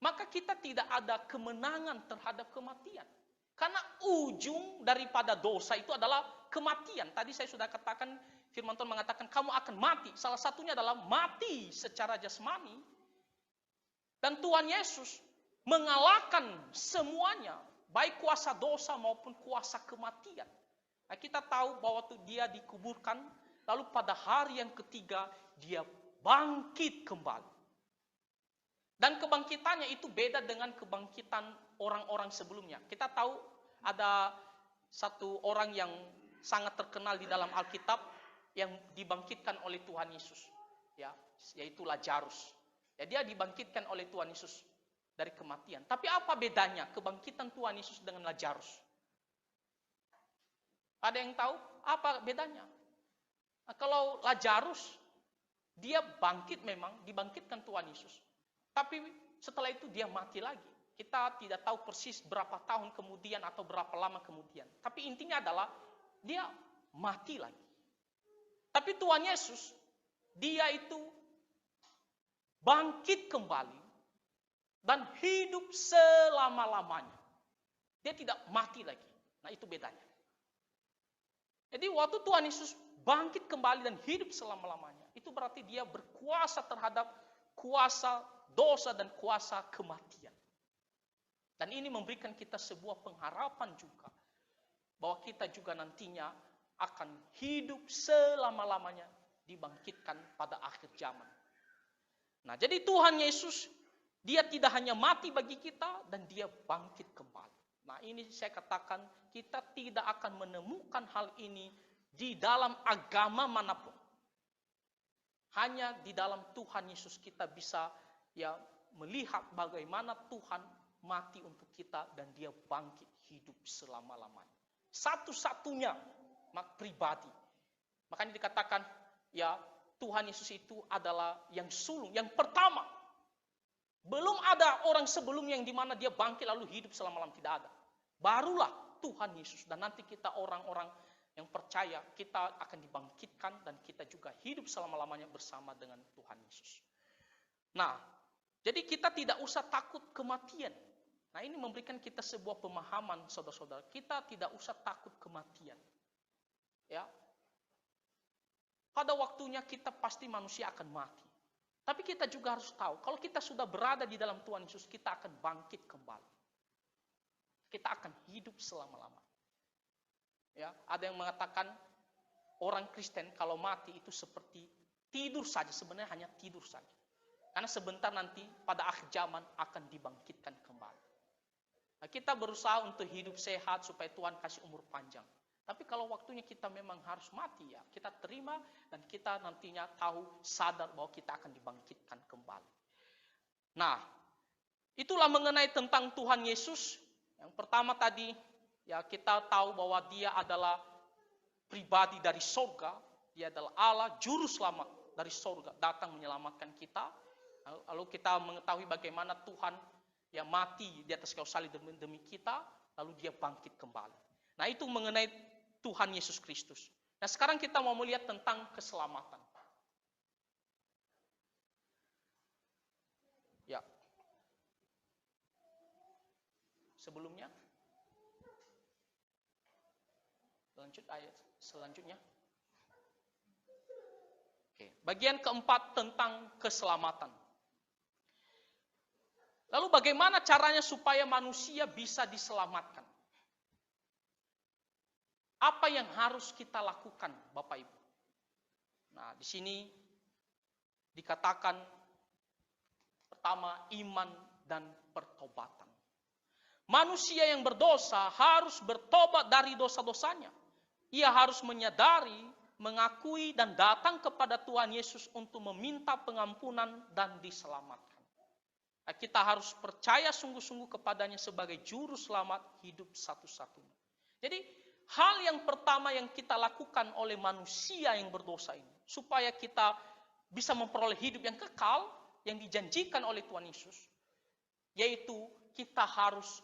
maka kita tidak ada kemenangan terhadap kematian. Karena ujung daripada dosa itu adalah kematian. Tadi saya sudah katakan, firman Tuhan mengatakan kamu akan mati. Salah satunya adalah mati secara jasmani. Dan Tuhan Yesus mengalahkan semuanya baik kuasa dosa maupun kuasa kematian. Nah, kita tahu bahwa dia dikuburkan, lalu pada hari yang ketiga dia bangkit kembali. Dan kebangkitannya itu beda dengan kebangkitan orang-orang sebelumnya. Kita tahu ada satu orang yang sangat terkenal di dalam Alkitab yang dibangkitkan oleh Tuhan Yesus, ya, yaitu Lazarus. Ya, dia dibangkitkan oleh Tuhan Yesus dari kematian. Tapi apa bedanya kebangkitan Tuhan Yesus dengan Lazarus? Ada yang tahu apa bedanya? Nah, kalau Lazarus, dia bangkit memang, dibangkitkan Tuhan Yesus. Tapi setelah itu dia mati lagi. Kita tidak tahu persis berapa tahun kemudian atau berapa lama kemudian. Tapi intinya adalah dia mati lagi. Tapi Tuhan Yesus, dia itu bangkit kembali dan hidup selama-lamanya. Dia tidak mati lagi. Nah, itu bedanya. Jadi waktu Tuhan Yesus bangkit kembali dan hidup selama-lamanya, itu berarti dia berkuasa terhadap kuasa dosa dan kuasa kematian. Dan ini memberikan kita sebuah pengharapan juga, bahwa kita juga nantinya akan hidup selama-lamanya, dibangkitkan pada akhir zaman. Nah, jadi Tuhan Yesus, dia tidak hanya mati bagi kita, dan dia bangkit kembali. Nah, ini saya katakan, kita tidak akan menemukan hal ini di dalam agama manapun. Hanya di dalam Tuhan Yesus kita bisa melihat bagaimana Tuhan mati untuk kita dan dia bangkit hidup selama-lamanya. Satu-satunya pribadi. Makanya dikatakan Tuhan Yesus itu adalah yang sulung, yang pertama. Belum ada orang sebelumnya yang dimana dia bangkit lalu hidup selama-lamanya, tidak ada. Barulah Tuhan Yesus, dan nanti kita orang-orang yang percaya kita akan dibangkitkan dan kita juga hidup selama-lamanya bersama dengan Tuhan Yesus. Nah, jadi kita tidak usah takut kematian. Nah, ini memberikan kita sebuah pemahaman, saudara-saudara. Kita tidak usah takut kematian. Ya. Pada waktunya kita pasti manusia akan mati. Tapi kita juga harus tahu, kalau kita sudah berada di dalam Tuhan Yesus, kita akan bangkit kembali. Kita akan hidup selama-lamanya. Ya, ada yang mengatakan orang Kristen kalau mati itu seperti tidur saja, sebenarnya hanya tidur saja. Karena sebentar nanti pada akhir zaman akan dibangkitkan kembali. Nah, kita berusaha untuk hidup sehat supaya Tuhan kasih umur panjang. Tapi kalau waktunya kita memang harus mati, ya kita terima dan kita nantinya tahu, sadar bahwa kita akan dibangkitkan kembali. Nah, itulah mengenai tentang Tuhan Yesus. Yang pertama tadi, ya kita tahu bahwa dia adalah pribadi dari surga. Dia adalah Allah, juru selamat dari surga, datang menyelamatkan kita. Lalu kita mengetahui bagaimana Tuhan yang mati di atas kayu salib demi kita, lalu dia bangkit kembali. Nah, itu mengenai Tuhan Yesus Kristus. Nah, sekarang kita mau melihat tentang keselamatan. Ya. Sebelumnya, lanjut ayat selanjutnya. Oke, bagian keempat tentang keselamatan. Lalu bagaimana caranya supaya manusia bisa diselamatkan? Apa yang harus kita lakukan, Bapak Ibu? Nah, di sini dikatakan pertama, iman dan pertobatan. Manusia yang berdosa harus bertobat dari dosa-dosanya. Ia harus menyadari, mengakui, dan datang kepada Tuhan Yesus untuk meminta pengampunan dan diselamatkan. Kita harus percaya sungguh-sungguh kepadanya sebagai juru selamat hidup satu-satunya. Jadi, hal yang pertama yang kita lakukan oleh manusia yang berdosa ini, supaya kita bisa memperoleh hidup yang kekal, yang dijanjikan oleh Tuhan Yesus, yaitu kita harus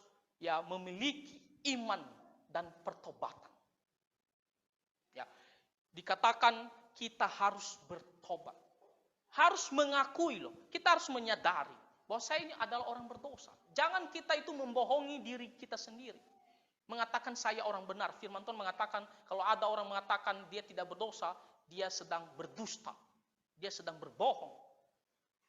memiliki iman dan pertobatan. Ya, dikatakan kita harus bertobat. Harus mengakui kita harus menyadari bahwa saya ini adalah orang berdosa. Jangan kita itu membohongi diri kita sendiri. Mengatakan saya orang benar. Firman Tuhan mengatakan kalau ada orang mengatakan dia tidak berdosa, dia sedang berdusta. Dia sedang berbohong.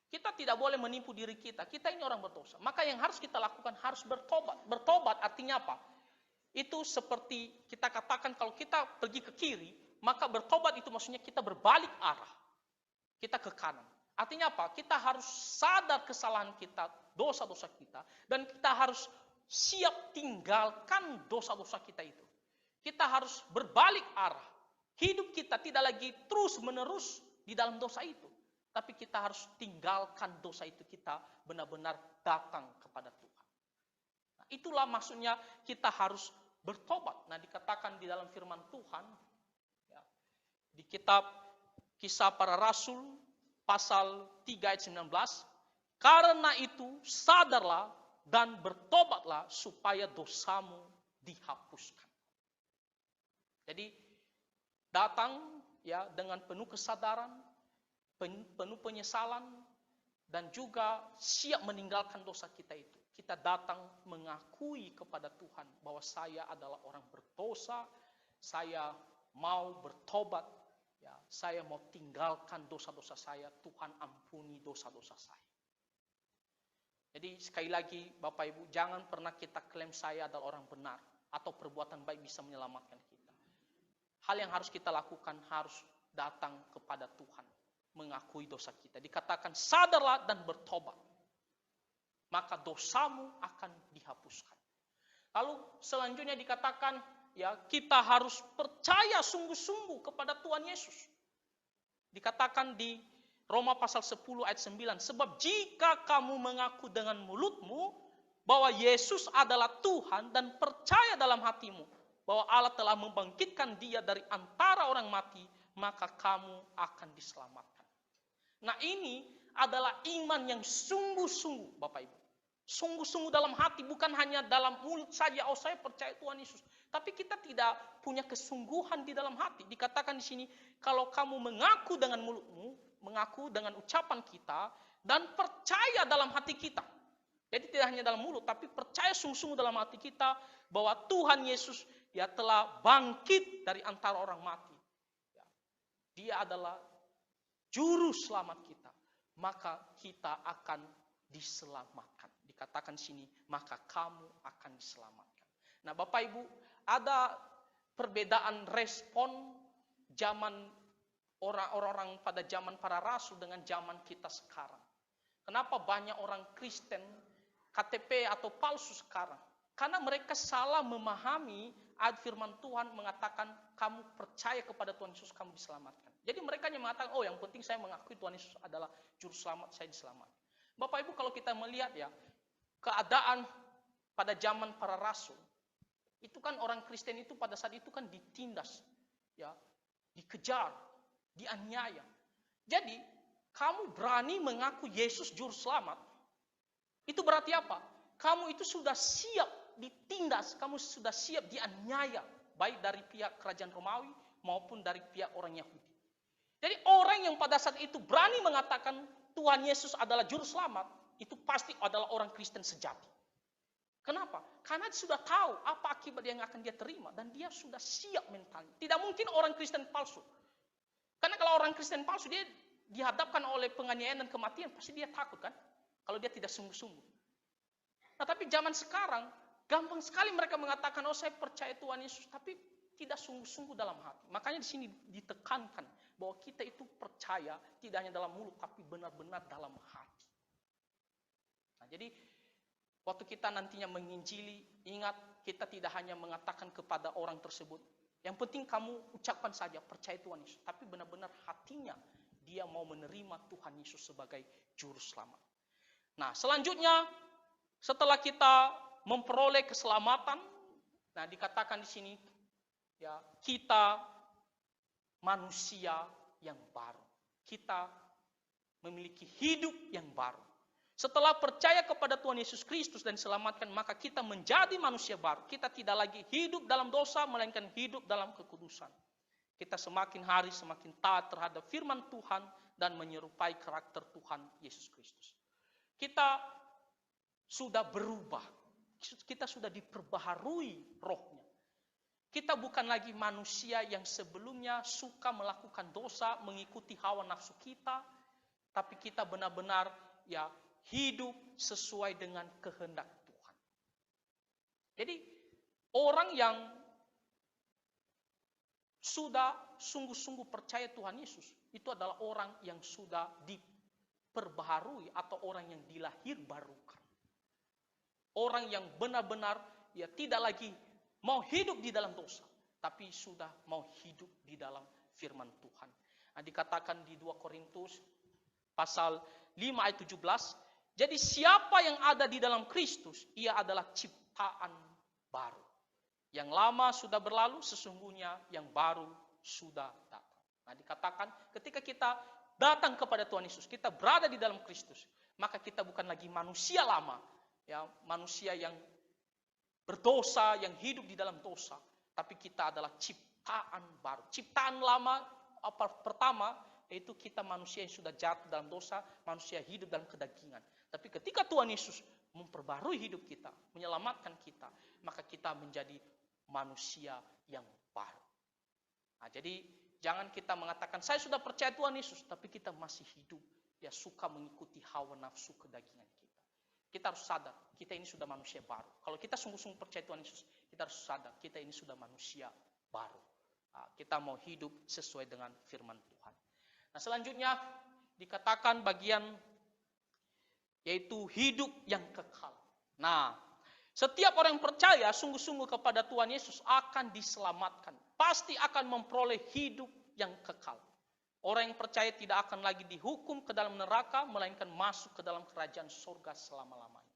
Kita tidak boleh menipu diri kita. Kita ini orang berdosa. Maka yang harus kita lakukan harus bertobat. Bertobat artinya apa? Itu seperti kita katakan kalau kita pergi ke kiri, maka bertobat itu maksudnya kita berbalik arah. Kita ke kanan. Artinya apa? Kita harus sadar kesalahan kita, dosa-dosa kita, dan kita harus siap tinggalkan dosa-dosa kita itu. Kita harus berbalik arah. Hidup kita tidak lagi terus-menerus di dalam dosa itu. Tapi kita harus tinggalkan dosa itu, kita benar-benar datang kepada Tuhan. Nah, itulah maksudnya kita harus bertobat. Nah, dikatakan di dalam firman Tuhan, ya, di kitab Kisah Para Rasul, pasal 3 ayat 19, karena itu sadarlah dan bertobatlah supaya dosamu dihapuskan. Jadi datang ya dengan penuh kesadaran, penuh penyesalan, dan juga siap meninggalkan dosa kita itu. Kita datang mengakui kepada Tuhan bahwa saya adalah orang berdosa, saya mau bertobat, ya, saya mau tinggalkan dosa-dosa saya, Tuhan ampuni dosa-dosa saya. Jadi sekali lagi Bapak Ibu, jangan pernah kita klaim saya adalah orang benar atau perbuatan baik bisa menyelamatkan kita. Hal yang harus kita lakukan harus datang kepada Tuhan, mengakui dosa kita. Dikatakan sadarlah dan bertobat, maka dosamu akan dihapuskan. Lalu selanjutnya dikatakan ya kita harus percaya sungguh-sungguh kepada Tuhan Yesus. Dikatakan di Roma pasal 10 ayat 9, sebab jika kamu mengaku dengan mulutmu bahwa Yesus adalah Tuhan dan percaya dalam hatimu bahwa Allah telah membangkitkan dia dari antara orang mati, maka kamu akan diselamatkan. Nah, ini adalah iman yang sungguh-sungguh, Bapak Ibu. Sungguh-sungguh dalam hati, bukan hanya dalam mulut saja, oh saya percaya Tuhan Yesus. Tapi kita tidak punya kesungguhan di dalam hati. Dikatakan di sini, kalau kamu mengaku dengan mulutmu, mengaku dengan ucapan kita, dan percaya dalam hati kita. Jadi tidak hanya dalam mulut, tapi percaya sungguh-sungguh dalam hati kita, bahwa Tuhan Yesus ya telah bangkit dari antara orang mati. Ya, dia adalah juru selamat kita. Maka kita akan diselamatkan. Dikatakan sini, maka kamu akan diselamatkan. Nah Bapak Ibu, ada perbedaan respon zaman orang-orang pada zaman para rasul dengan zaman kita sekarang. Kenapa banyak orang Kristen KTP atau palsu sekarang? Karena mereka salah memahami ayat firman Tuhan mengatakan kamu percaya kepada Tuhan Yesus, kamu diselamatkan. Jadi mereka hanya mengatakan, oh yang penting saya mengakui Tuhan Yesus adalah juru selamat, saya diselamatkan. Bapak Ibu, kalau kita melihat ya, keadaan pada zaman para rasul, itu kan orang Kristen itu pada saat itu kan ditindas, ya, dikejar, dianiaya. Jadi, kamu berani mengaku Yesus juru selamat, itu berarti apa? Kamu itu sudah siap ditindas, kamu sudah siap dianiaya, baik dari pihak kerajaan Romawi maupun dari pihak orang Yahudi. Jadi orang yang pada saat itu berani mengatakan Tuhan Yesus adalah juru selamat, itu pasti adalah orang Kristen sejati. Kenapa? Karena dia sudah tahu apa akibat yang akan dia terima, dan dia sudah siap mentalnya. Tidak mungkin orang Kristen palsu. Karena kalau orang Kristen palsu, dia dihadapkan oleh penganiayaan dan kematian, pasti dia takut kan? Kalau dia tidak sungguh-sungguh. Nah tapi zaman sekarang, gampang sekali mereka mengatakan, oh saya percaya Tuhan Yesus, tapi tidak sungguh-sungguh dalam hati. Makanya di sini ditekankan bahwa kita itu percaya tidak hanya dalam mulut, tapi benar-benar dalam hati. Nah jadi waktu kita nantinya menginjili, ingat kita tidak hanya mengatakan kepada orang tersebut, yang penting kamu ucapkan saja percaya Tuhan Yesus, tapi benar-benar hatinya dia mau menerima Tuhan Yesus sebagai juru selamat. Nah selanjutnya setelah kita memperoleh keselamatan, nah dikatakan di sini ya kita manusia yang baru. Kita memiliki hidup yang baru. Setelah percaya kepada Tuhan Yesus Kristus dan diselamatkan, maka kita menjadi manusia baru. Kita tidak lagi hidup dalam dosa, melainkan hidup dalam kekudusan. Kita semakin hari semakin taat terhadap firman Tuhan dan menyerupai karakter Tuhan Yesus Kristus. Kita sudah berubah. Kita sudah diperbaharui rohnya. Kita bukan lagi manusia yang sebelumnya suka melakukan dosa, mengikuti hawa nafsu kita, tapi kita benar-benar ya hidup sesuai dengan kehendak Tuhan. Jadi orang yang sudah sungguh-sungguh percaya Tuhan Yesus, itu adalah orang yang sudah diperbaharui atau orang yang dilahir barukan. Orang yang benar-benar ya tidak lagi mau hidup di dalam dosa, tapi sudah mau hidup di dalam firman Tuhan. Nah, dikatakan di 2 Korintus pasal 5 ayat 17, jadi siapa yang ada di dalam Kristus, ia adalah ciptaan baru. Yang lama sudah berlalu, sesungguhnya yang baru sudah datang. Nah, dikatakan ketika kita datang kepada Tuhan Yesus, kita berada di dalam Kristus, maka kita bukan lagi manusia lama, ya, manusia yang berdosa, yang hidup di dalam dosa, tapi kita adalah ciptaan baru. Ciptaan lama pertama yaitu kita manusia yang sudah jatuh dalam dosa, manusia hidup dalam kedagingan. Tapi ketika Tuhan Yesus memperbarui hidup kita, menyelamatkan kita, maka kita menjadi manusia yang baru. Nah, jadi jangan kita mengatakan saya sudah percaya Tuhan Yesus, tapi kita masih hidup ya suka mengikuti hawa nafsu kedagingan kita. Kita harus sadar kita ini sudah manusia baru. Kalau kita sungguh-sungguh percaya Tuhan Yesus, kita harus sadar kita ini sudah manusia baru. Nah, kita mau hidup sesuai dengan firman Tuhan. Nah, selanjutnya dikatakan bagian yaitu hidup yang kekal. Nah, setiap orang yang percaya sungguh-sungguh kepada Tuhan Yesus akan diselamatkan. Pasti akan memperoleh hidup yang kekal. Orang yang percaya tidak akan lagi dihukum ke dalam neraka, melainkan masuk ke dalam kerajaan surga selama-lamanya.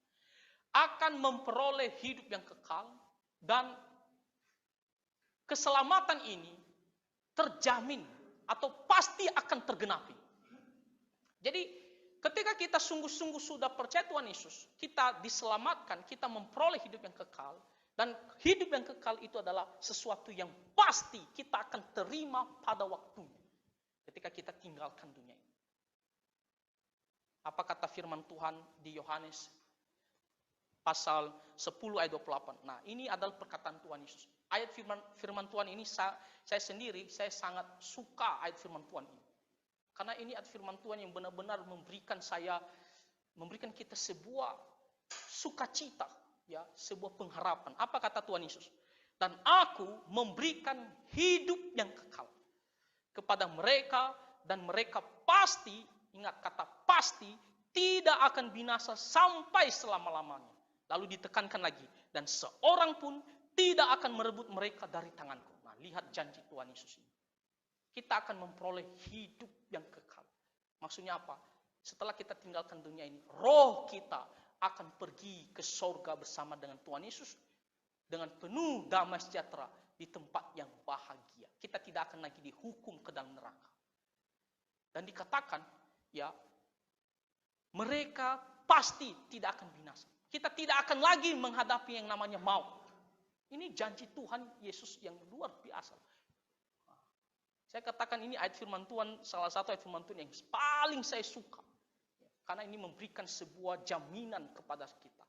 Akan memperoleh hidup yang kekal, dan keselamatan ini terjamin atau pasti akan tergenapi. Jadi ketika kita sungguh-sungguh sudah percaya Tuhan Yesus, kita diselamatkan, kita memperoleh hidup yang kekal, dan hidup yang kekal itu adalah sesuatu yang pasti kita akan terima pada waktunya ketika kita tinggalkan dunia ini. Apa kata firman Tuhan di Yohanes pasal 10 ayat 28. Nah, ini adalah perkataan Tuhan Yesus. Ayat firman Tuhan ini saya sangat suka ayat firman Tuhan ini. Karena ini ayat firman Tuhan yang benar-benar memberikan kita sebuah sukacita, ya, sebuah pengharapan. Apa kata Tuhan Yesus? Dan aku memberikan hidup yang kekal kepada mereka, dan mereka pasti, ingat kata pasti, tidak akan binasa sampai selama-lamanya. Lalu ditekankan lagi, dan seorang pun tidak akan merebut mereka dari tanganku. Nah, lihat janji Tuhan Yesus ini. Kita akan memperoleh hidup yang kekal. Maksudnya apa? Setelah kita tinggalkan dunia ini, roh kita akan pergi ke surga bersama dengan Tuhan Yesus dengan penuh damai sejahtera di tempat yang bahagia. Kita tidak akan lagi dihukum ke dalam neraka. Dan dikatakan, ya, mereka pasti tidak akan binasa. Kita tidak akan lagi menghadapi yang namanya maut. Ini janji Tuhan Yesus yang luar biasa. Saya katakan ini ayat firman Tuhan, salah satu ayat firman Tuhan yang paling saya suka. Karena ini memberikan sebuah jaminan kepada kita,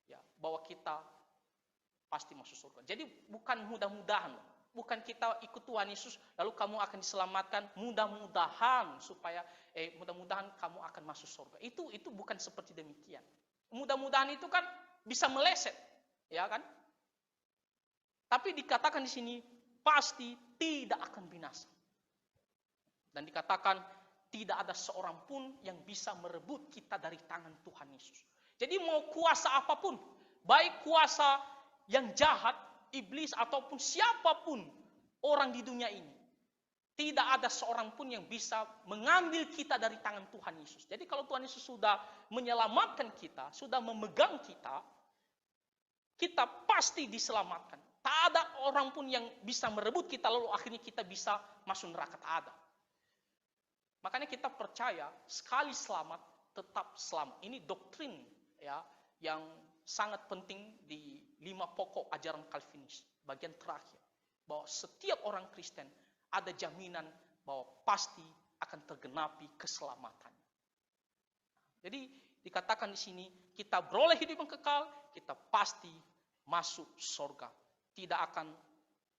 ya, bahwa kita pasti masuk surga. Jadi bukan mudah-mudahan, bukan kita ikut Tuhan Yesus lalu kamu akan diselamatkan mudah-mudahan supaya mudah-mudahan kamu akan masuk surga. Itu bukan seperti demikian. Mudah-mudahan itu kan bisa meleset, ya kan? Tapi dikatakan di sini pasti tidak akan binasa. Dan dikatakan tidak ada seorang pun yang bisa merebut kita dari tangan Tuhan Yesus. Jadi mau kuasa apapun, baik kuasa yang jahat, iblis ataupun siapapun orang di dunia ini, tidak ada seorang pun yang bisa mengambil kita dari tangan Tuhan Yesus. Jadi kalau Tuhan Yesus sudah menyelamatkan kita, sudah memegang kita, kita pasti diselamatkan. Tak ada orang pun yang bisa merebut kita lalu akhirnya kita bisa masuk neraka. Tak ada. Makanya kita percaya sekali selamat tetap selamat. Ini doktrin, ya, yang sangat penting di 5 pokok ajaran Calvinis bagian terakhir, bahwa setiap orang Kristen ada jaminan bahwa pasti akan tergenapi keselamatannya. Jadi dikatakan di sini kita beroleh hidup yang kekal, kita pasti masuk surga. Tidak akan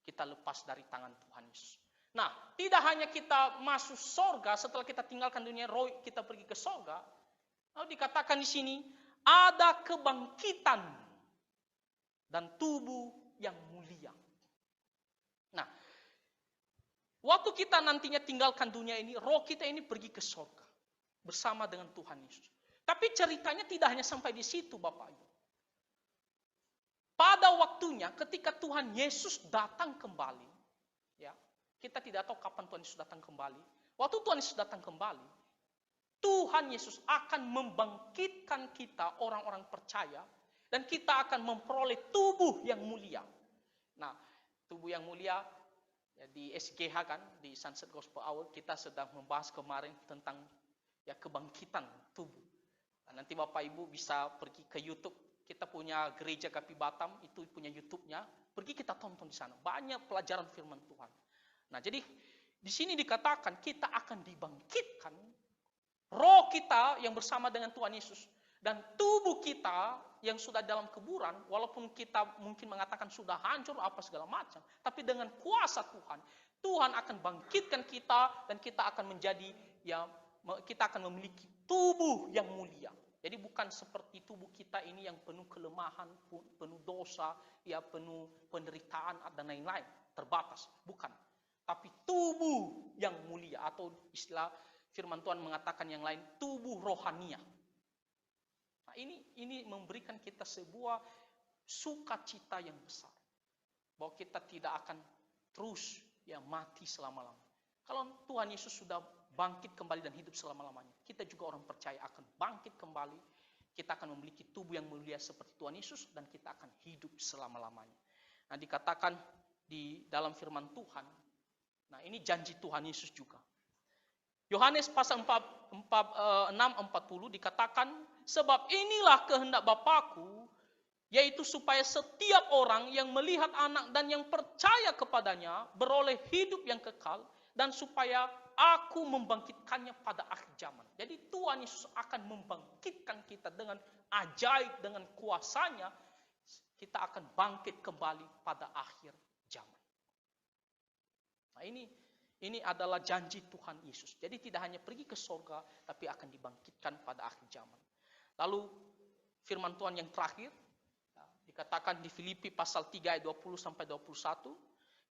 kita lepas dari tangan Tuhan Yesus. Nah, tidak hanya kita masuk sorga setelah kita tinggalkan dunia roh, kita pergi ke sorga. Lalu dikatakan di sini ada kebangkitan dan tubuh yang mulia. Nah, waktu kita nantinya tinggalkan dunia ini, roh kita ini pergi ke sorga bersama dengan Tuhan Yesus. Tapi ceritanya tidak hanya sampai di situ, Bapak Ibu. Pada waktunya ketika Tuhan Yesus datang kembali, ya, kita tidak tahu kapan Tuhan Yesus datang kembali. Waktu Tuhan Yesus datang kembali, Tuhan Yesus akan membangkitkan kita orang-orang percaya dan kita akan memperoleh tubuh yang mulia. Nah, tubuh yang mulia ya, di SGH kan, di Sunset Gospel Hour kita sedang membahas kemarin tentang ya kebangkitan tubuh. Nah, nanti Bapak Ibu bisa pergi ke YouTube. Kita punya gereja KP Batam, itu punya YouTube-nya. Pergi kita tonton di sana. Banyak pelajaran firman Tuhan. Nah, jadi di sini dikatakan kita akan dibangkitkan. Roh kita yang bersama dengan Tuhan Yesus. Dan tubuh kita yang sudah dalam kuburan, walaupun kita mungkin mengatakan sudah hancur apa segala macam. Tapi dengan kuasa Tuhan, Tuhan akan bangkitkan kita dan kita akan menjadi, ya, kita akan memiliki tubuh yang mulia. Jadi bukan seperti tubuh kita ini yang penuh kelemahan, penuh dosa, ya penuh penderitaan dan lain-lain, terbatas. Bukan. Tapi tubuh yang mulia, atau istilah firman Tuhan mengatakan yang lain, tubuh rohania. Nah, ini memberikan kita sebuah sukacita yang besar. Bahwa kita tidak akan terus ya mati selama-lamanya. Kalau Tuhan Yesus sudah bangkit kembali dan hidup selama-lamanya, kita juga orang percaya akan bangkit kembali. Kita akan memiliki tubuh yang mulia seperti Tuhan Yesus dan kita akan hidup selama-lamanya. Nah, dikatakan di dalam firman Tuhan, nah ini janji Tuhan Yesus juga. Yohanes pasal 6:40 dikatakan, sebab inilah kehendak Bapa-Ku, yaitu supaya setiap orang yang melihat anak dan yang percaya kepadanya beroleh hidup yang kekal, dan supaya Aku membangkitkannya pada akhir zaman. Jadi Tuhan Yesus akan membangkitkan kita dengan ajaib, dengan kuasanya. Kita akan bangkit kembali pada akhir zaman. Nah, ini adalah janji Tuhan Yesus. Jadi tidak hanya pergi ke surga, tapi akan dibangkitkan pada akhir zaman. Lalu firman Tuhan yang terakhir, dikatakan di Filipi pasal 3 ayat 20-21.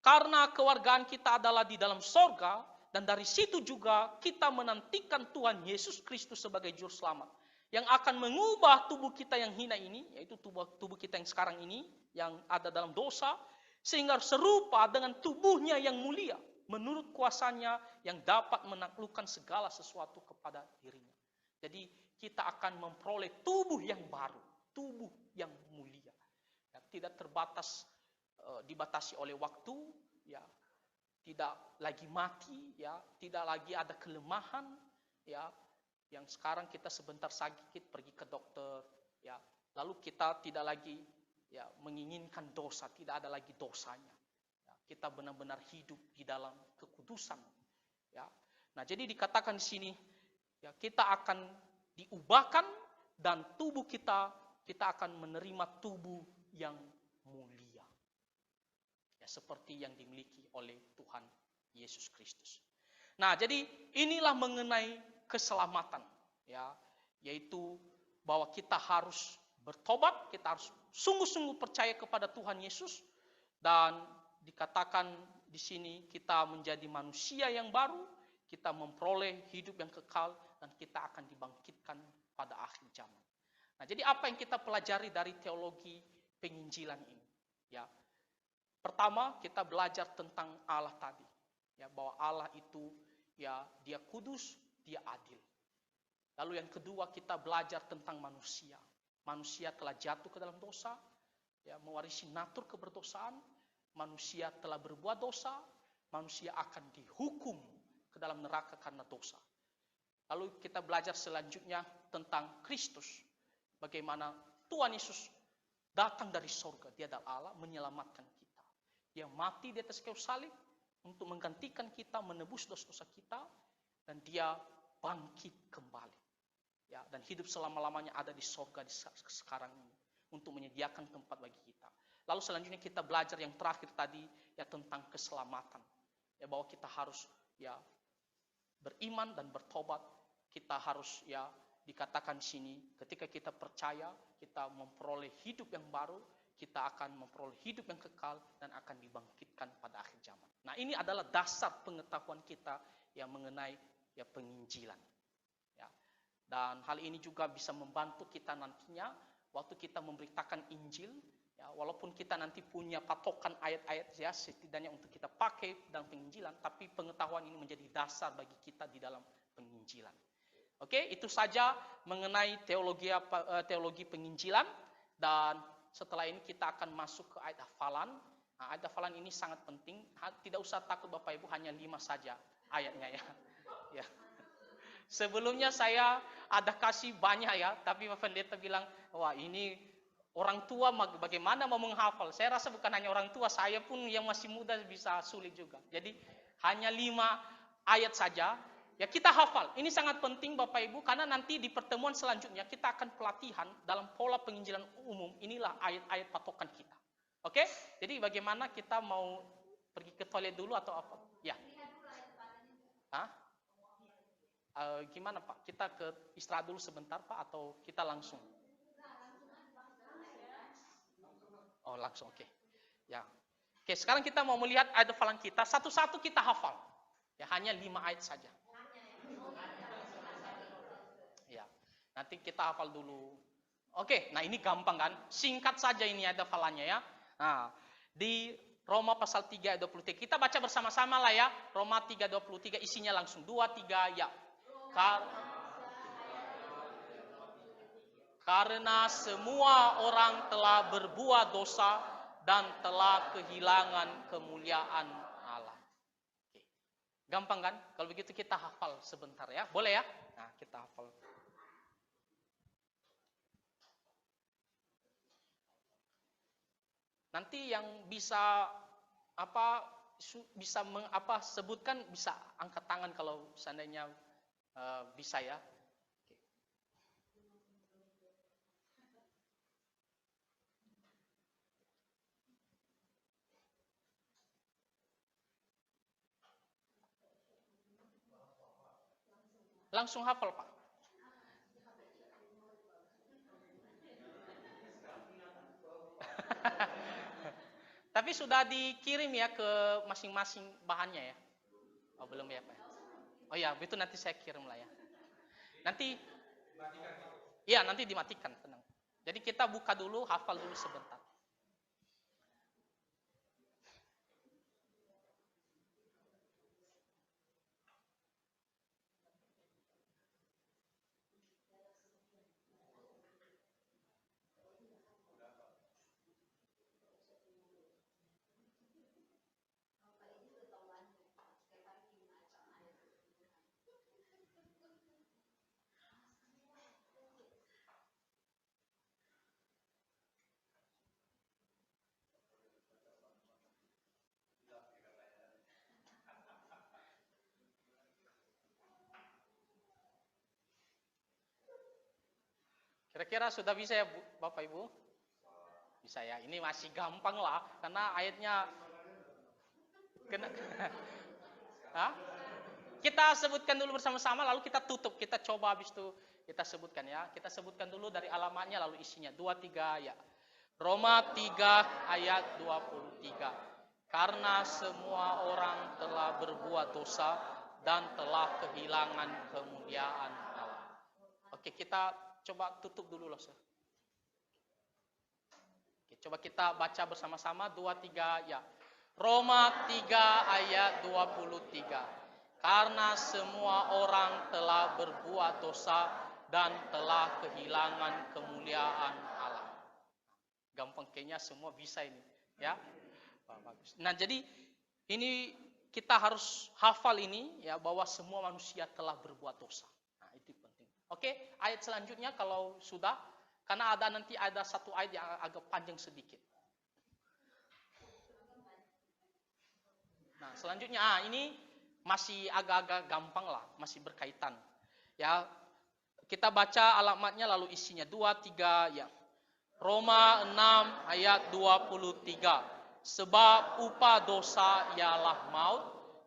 Karena kewargaan kita adalah di dalam surga, dan dari situ juga kita menantikan Tuhan Yesus Kristus sebagai juru selamat. Yang akan mengubah tubuh kita yang hina ini, yaitu tubuh kita yang sekarang ini, yang ada dalam dosa, sehingga serupa dengan tubuhnya yang mulia, menurut kuasanya yang dapat menaklukkan segala sesuatu kepada dirinya. Jadi kita akan memperoleh tubuh yang baru, tubuh yang mulia. Ya, tidak terbatas, dibatasi oleh waktu, ya, tidak lagi mati, ya, tidak lagi ada kelemahan, ya, yang sekarang kita sebentar sakit pergi ke dokter, ya, lalu kita tidak lagi ya menginginkan dosa, tidak ada lagi dosanya. Ya, kita benar-benar hidup di dalam kekudusan, ya. Nah, jadi dikatakan di sini, ya, kita akan diubahkan dan tubuh kita akan menerima tubuh yang mulia. Ya, seperti yang dimiliki oleh Tuhan Yesus Kristus. Nah, jadi inilah mengenai keselamatan, ya, yaitu bahwa kita harus bertobat, kita harus sungguh-sungguh percaya kepada Tuhan Yesus, dan dikatakan di sini kita menjadi manusia yang baru, kita memperoleh hidup yang kekal, dan kita akan dibangkitkan pada akhir zaman. Nah, jadi apa yang kita pelajari dari teologi penginjilan ini? Ya, pertama, kita belajar tentang Allah tadi, ya, bahwa Allah itu, ya, Dia kudus, Dia adil. Lalu yang kedua, kita belajar tentang manusia. Manusia telah jatuh ke dalam dosa, ya, mewarisi natur keberdosaan. Manusia telah berbuat dosa, manusia akan dihukum ke dalam neraka karena dosa. Lalu kita belajar selanjutnya tentang Kristus, bagaimana Tuhan Yesus datang dari surga, Dia adalah Allah, menyelamatkan kita. Dia mati di atas kayu salib untuk menggantikan kita, menebus dosa-dosa kita, dan Dia bangkit kembali. Ya, dan hidup selama-lamanya ada di surga di sekarang ini untuk menyediakan tempat bagi kita. Lalu selanjutnya kita belajar yang terakhir tadi, ya, tentang keselamatan. ya bahwa kita harus ya beriman dan bertobat. Kita harus ya dikatakan di sini ketika kita percaya, kita memperoleh hidup yang baru, kita akan memperoleh hidup yang kekal dan akan dibangkitkan pada akhir zaman. Nah, ini adalah dasar pengetahuan kita yang mengenai ya penginjilan. Ya. Dan hal ini juga bisa membantu kita nantinya waktu kita memberitakan Injil, ya, walaupun kita nanti punya patokan ayat-ayat ya setidaknya untuk kita pakai dalam penginjilan, tapi pengetahuan ini menjadi dasar bagi kita di dalam penginjilan. Oke, itu saja mengenai teologi penginjilan, dan setelah ini kita akan masuk ke ayat hafalan. Nah, ayat hafalan ini sangat penting. Tidak usah takut Bapak Ibu, hanya 5 saja ayatnya ya. Ya. Sebelumnya saya ada kasih banyak ya, tapi Pak Pendeta bilang, wah ini orang tua bagaimana mau menghafal. Saya rasa bukan hanya orang tua, saya pun yang masih muda bisa sulit juga. Jadi hanya 5 ayat saja. Ya kita hafal, ini sangat penting Bapak Ibu, karena nanti di pertemuan selanjutnya kita akan pelatihan dalam pola penginjilan umum. Inilah ayat-ayat patokan kita. Oke, jadi bagaimana kita mau pergi ke toilet dulu atau apa? Ya. Hah? Gimana Pak? Kita ke istirahat dulu sebentar Pak, atau kita langsung? Oh langsung, oke. Ya. Oke, sekarang kita mau melihat ayat hafalan kita, satu-satu kita hafal. Ya hanya 5 ayat saja. Ya, nanti kita hafal dulu. Oke, nah ini gampang kan? Singkat saja ini ayat hafalannya ya. Nah, di Roma pasal 3 ayat 23. Kita baca bersama-sama lah ya. Roma 3:23 isinya langsung 2, 3 ya. Karena semua orang telah berbuat dosa dan telah kehilangan kemuliaan Allah. Oke. Gampang kan? Kalau begitu kita hafal sebentar ya. Boleh ya? Nah, kita hafal. Nanti yang bisa sebutkan bisa angkat tangan kalau seandainya bisa ya. Langsung hafal Pak. Tapi sudah dikirim ya ke masing-masing bahannya ya? Oh belum ya Pak? Oh ya, itu nanti saya kirim lah ya. Nanti, iya nanti dimatikan, tenang. Jadi kita buka dulu, hafal dulu sebentar. Kira-kira sudah bisa ya Bapak Ibu? Bisa ya, ini masih gampang lah, karena ayatnya Hah? Kita sebutkan dulu bersama-sama, lalu kita tutup, kita coba habis itu kita sebutkan ya. Kita sebutkan dulu dari alamatnya lalu isinya. 2, 3 ya. Roma 3 ayat 23. Karena semua orang telah berbuat dosa dan telah kehilangan kemuliaan Allah. Oke, kita coba tutup dulu loh, Sir. Oke, coba kita baca bersama-sama 2, 3 ya. Roma 3 ayat 23. Karena semua orang telah berbuat dosa dan telah kehilangan kemuliaan Allah. Gampang kayaknya semua bisa ini, ya. Bagus. Nah, jadi ini kita harus hafal ini ya, bahwa semua manusia telah berbuat dosa. Nah, itu penting. Oke, ayat selanjutnya kalau sudah, karena nanti ada satu ayat yang agak panjang sedikit. Nah, selanjutnya ini masih agak-agak gampang lah, masih berkaitan. Ya, kita baca alamatnya lalu isinya 2, 3 ya. Roma 6 ayat 23. Sebab upah dosa ialah maut,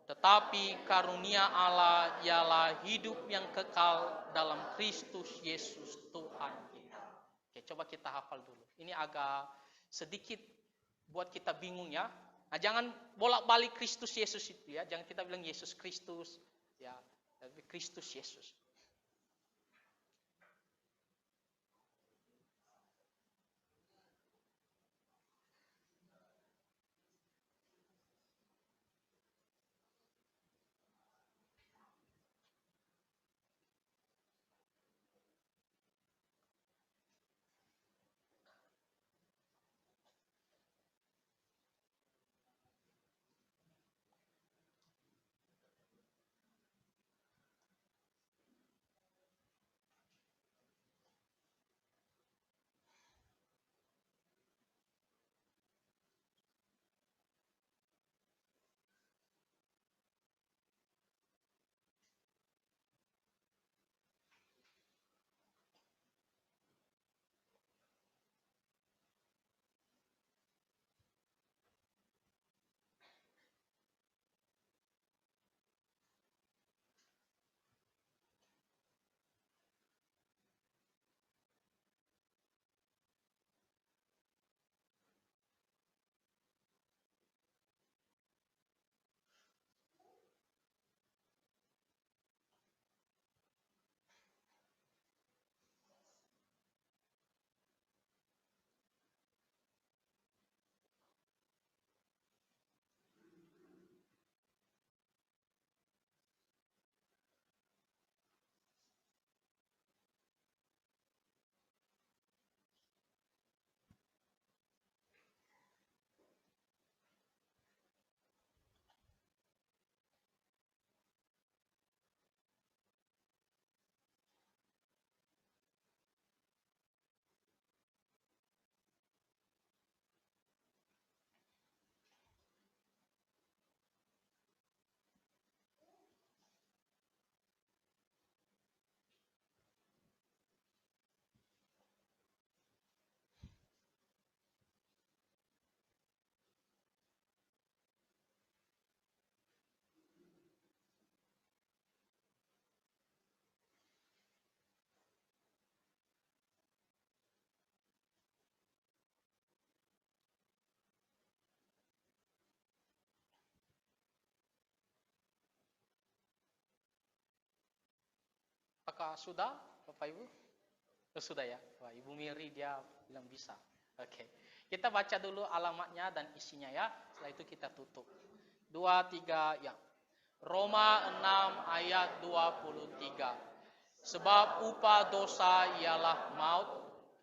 tetapi karunia Allah ialah hidup yang kekal dalam Kristus Yesus Tuhan kita. Oke, coba kita hafal dulu. Ini agak sedikit buat kita bingung ya. Nah, jangan bolak-balik Kristus Yesus itu ya. Jangan kita bilang Yesus Kristus ya, tapi Kristus Yesus. Apakah sudah, Bapak Ibu? Oh, sudah ya. Wah, Ibu Miri dia bilang bisa. Oke. Kita baca dulu alamatnya dan isinya ya. Setelah itu kita tutup. 2, 3, ya. Roma 6 ayat 23. Sebab upah dosa ialah maut,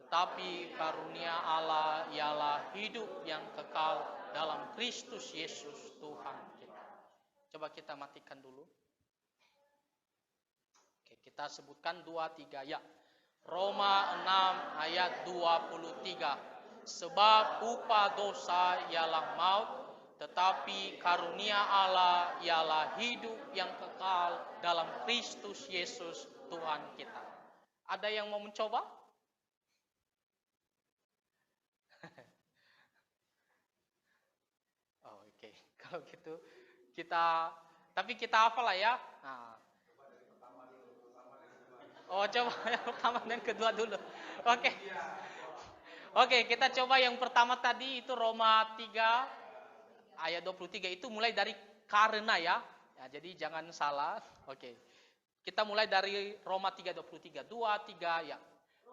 tetapi karunia Allah ialah hidup yang kekal dalam Kristus Yesus Tuhan kita. Coba kita matikan dulu. Oke, kita sebutkan 2, 3 ya. Roma 6 ayat 23. Sebab upah dosa ialah maut, tetapi karunia Allah ialah hidup yang kekal dalam Kristus Yesus Tuhan kita. Ada yang mau mencoba? Oh, oke. Kalau gitu tapi kita hafal lah ya. Nah. Oh, coba yang pertama dan kedua dulu. Oke. Oke, kita coba yang pertama tadi itu Roma 3 ayat 23 itu mulai dari karena ya. Ya, jadi jangan salah. Oke. Kita mulai dari Roma 3:23. 2, 3 ya.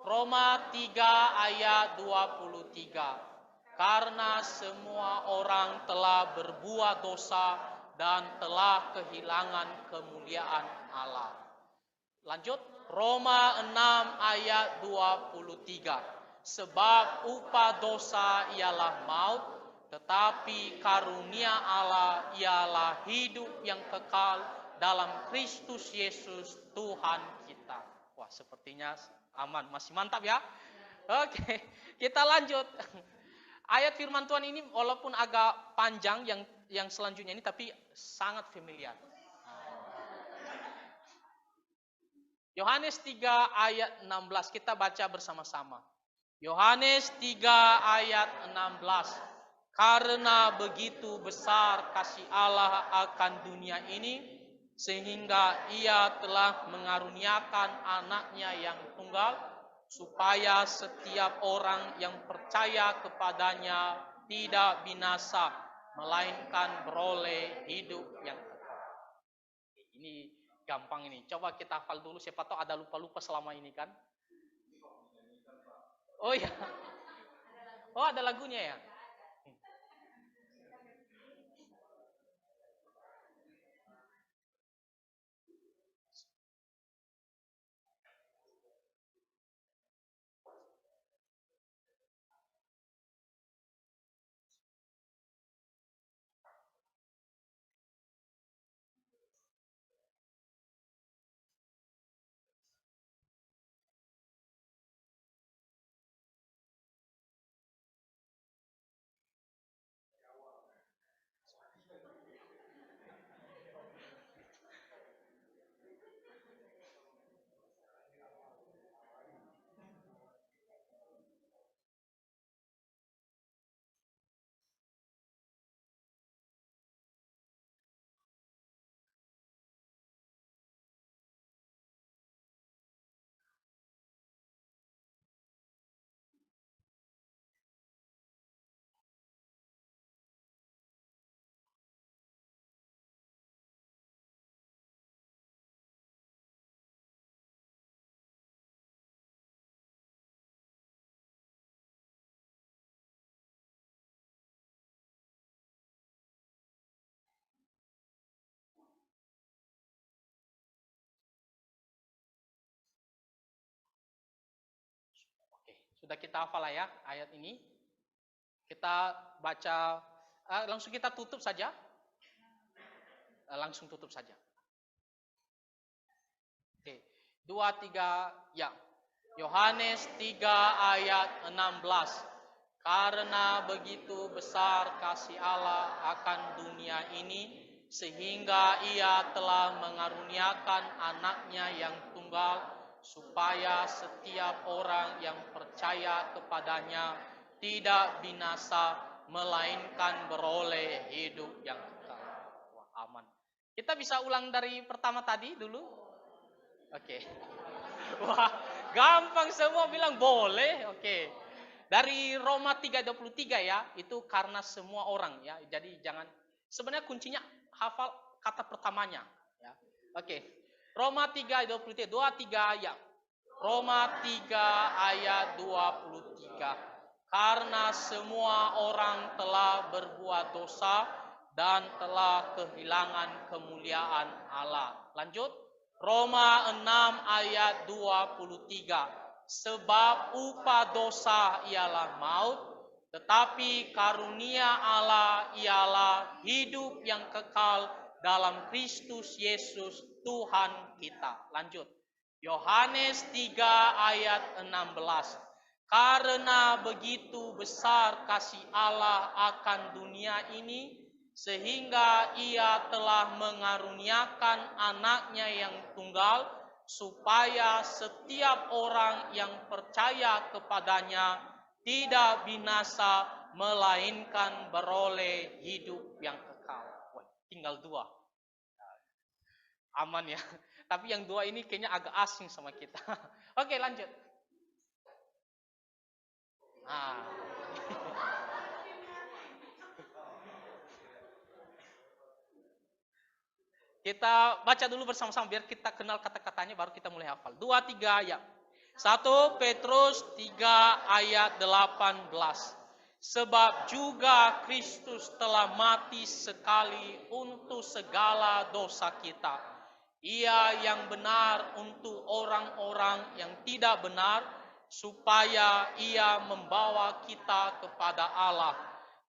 Roma 3 ayat 23. Karena semua orang telah berbuat dosa dan telah kehilangan kemuliaan Allah. Lanjut, Roma 6 ayat 23. Sebab upah dosa ialah maut, tetapi karunia Allah ialah hidup yang kekal dalam Kristus Yesus Tuhan kita. Wah, sepertinya aman, masih mantap ya. Oke, kita lanjut. Ayat firman Tuhan ini walaupun agak panjang yang selanjutnya ini, tapi sangat familiar. Yohanes 3 ayat 16, kita baca bersama-sama. Yohanes 3 ayat 16. Karena begitu besar kasih Allah akan dunia ini, sehingga ia telah mengaruniakan anaknya yang tunggal, supaya setiap orang yang percaya kepadanya tidak binasa, melainkan beroleh hidup yang kekal. Ini gampang ini. Coba kita hafal dulu, siapa tahu ada lupa-lupa selama ini kan. Oh iya. Oh ada lagunya ya. Oke, sudah kita hafal lah ya ayat ini. Kita baca, langsung kita tutup saja. Langsung tutup saja. Oke, 2, 3, ya. Yohanes 3 ayat 16. Karena begitu besar kasih Allah akan dunia ini, sehingga ia telah mengaruniakan anaknya yang tunggal, supaya setiap orang yang percaya kepadanya tidak binasa, melainkan beroleh hidup yang kekal. Wah, aman. Kita bisa ulang dari pertama tadi dulu? Oke. Wah, gampang semua bilang boleh. Oke. Dari Roma 3:23 ya, itu karena semua orang ya. Jadi jangan, sebenarnya kuncinya hafal kata pertamanya ya. Oke. Roma 3:23, 23 ya. Roma 3 ayat 23. Karena semua orang telah berbuat dosa dan telah kehilangan kemuliaan Allah. Lanjut. Roma 6 ayat 23. Sebab upah dosa ialah maut, tetapi karunia Allah ialah hidup yang kekal dalam Kristus Yesus Tuhan kita. Lanjut. Yohanes 3 ayat 16. Karena begitu besar kasih Allah akan dunia ini, sehingga ia telah mengaruniakan anaknya yang tunggal, supaya setiap orang yang percaya kepadanya tidak binasa, melainkan beroleh hidup yang kekal. Wah, tinggal 2. Aman ya. Tapi yang 2 ini kayaknya agak asing sama kita. Oke, lanjut. Nah, kita baca dulu bersama-sama biar kita kenal kata-katanya, baru kita mulai hafal. 2, 3 ya. 1 Petrus 3 ayat 18. Sebab juga Kristus telah mati sekali untuk segala dosa kita. Ia yang benar untuk orang-orang yang tidak benar, supaya ia membawa kita kepada Allah.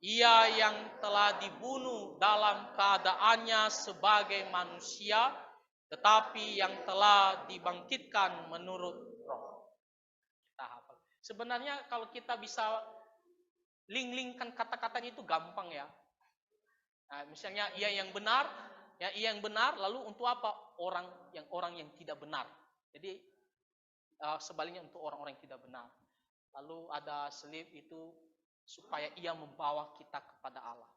Ia yang telah dibunuh dalam keadaannya sebagai manusia, tetapi yang telah dibangkitkan menurut roh. Kita hafal. Sebenarnya kalau kita bisa link-linkkan kata-katanya itu gampang ya. Nah, misalnya ia yang benar, ya ia yang benar, lalu untuk apa? Orang yang tidak benar. Jadi sebaliknya untuk orang-orang yang tidak benar. Lalu ada selip itu supaya ia membawa kita kepada Allah.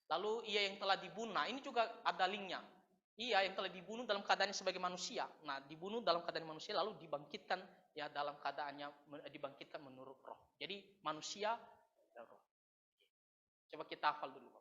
Lalu ia yang telah dibunuh, nah ini juga ada linknya. Ia yang telah dibunuh dalam keadaannya sebagai manusia. Nah, dibunuh dalam keadaan manusia lalu dibangkitkan ya dalam keadaannya dibangkitkan menurut roh. Jadi manusia dan roh. Coba kita hafal dulu.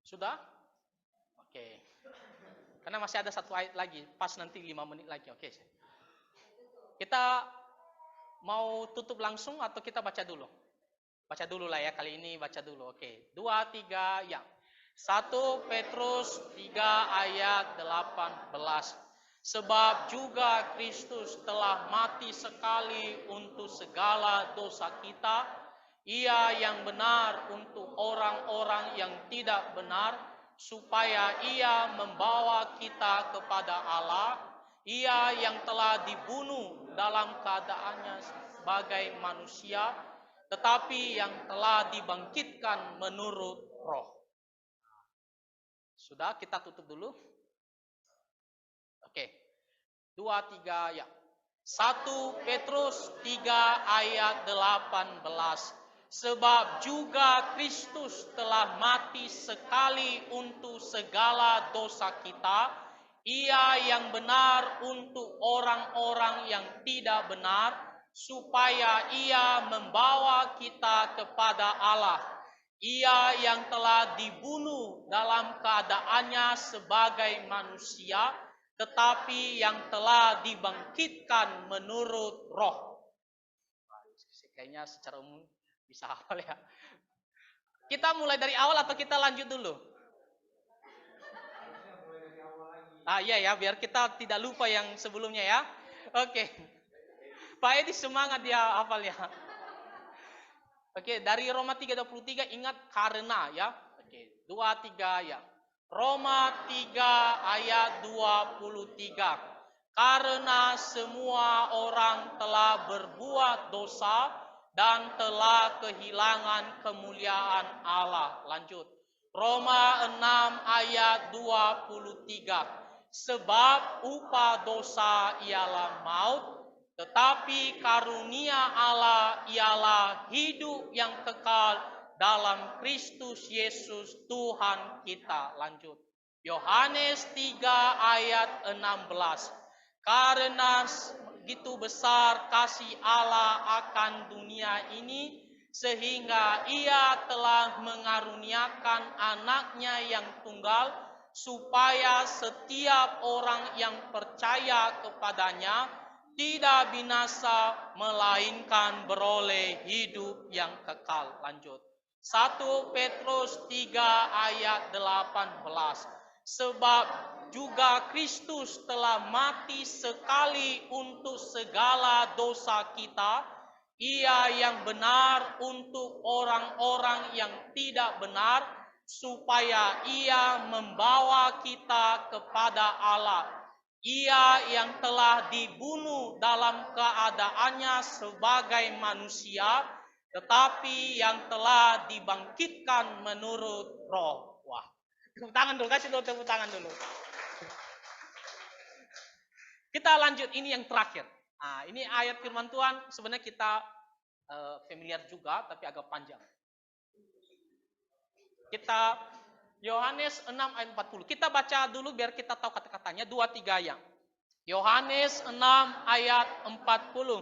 Sudah? Oke. Karena masih ada satu ayat lagi, pas nanti 5 menit lagi. Oke. Kita mau tutup langsung atau kita baca dulu? Baca dulu lah ya, kali ini baca dulu. Oke. 2, 3, ya. 1 Petrus 3 ayat 18. Sebab juga Kristus telah mati sekali untuk segala dosa kita, Ia yang benar untuk orang-orang yang tidak benar, supaya Ia membawa kita kepada Allah. Ia yang telah dibunuh dalam keadaannya sebagai manusia, tetapi yang telah dibangkitkan menurut roh. Sudah, kita tutup dulu. Oke. 2, 3, ya. 1 Petrus 3 ayat 18. Sebab juga Kristus telah mati sekali untuk segala dosa kita, Ia yang benar untuk orang-orang yang tidak benar, supaya Ia membawa kita kepada Allah. Ia yang telah dibunuh dalam keadaannya sebagai manusia, tetapi yang telah dibangkitkan menurut roh. Kayaknya secara umum bisa hafal ya. Kita mulai dari awal atau kita lanjut dulu? Iya ya, biar kita tidak lupa yang sebelumnya ya. Oke. Pak Edi semangat dia hafal ya. Oke, dari Roma 3:23 ingat karena ya. Oke, 2, 3 ya. Roma 3 ayat 23. Karena semua orang telah berbuat dosa dan telah kehilangan kemuliaan Allah. Lanjut. Roma 6 ayat 23. Sebab upah dosa ialah maut, tetapi karunia Allah ialah hidup yang kekal dalam Kristus Yesus Tuhan kita. Lanjut. Yohanes 3 ayat 16. Karena begitu besar kasih Allah akan dunia ini, sehingga Ia telah mengaruniakan anaknya yang tunggal, supaya setiap orang yang percaya kepadanya tidak binasa, melainkan beroleh hidup yang kekal. Lanjut. 1 Petrus 3 ayat 18. Sebab juga Kristus telah mati sekali untuk segala dosa kita, Ia yang benar untuk orang-orang yang tidak benar, supaya Ia membawa kita kepada Allah. Ia yang telah dibunuh dalam keadaannya sebagai manusia, tetapi yang telah dibangkitkan menurut roh. Wah, tepuk tangan dulu, kasih dulu tepuk tangan dulu. Kita lanjut, ini yang terakhir. Nah, ini ayat firman Tuhan, sebenarnya kita familiar juga, tapi agak panjang. Kita Yohanes 6 ayat 40. Kita baca dulu biar kita tahu kata-katanya. 2, 3 ya. Yohanes 6 ayat 40.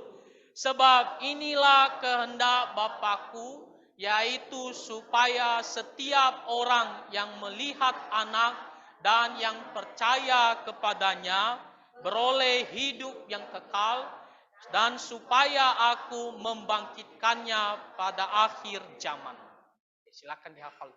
Sebab inilah kehendak Bapakku, yaitu supaya setiap orang yang melihat anak dan yang percaya kepadanya beroleh hidup yang kekal, dan supaya aku membangkitkannya pada akhir zaman. Silakan dihafal.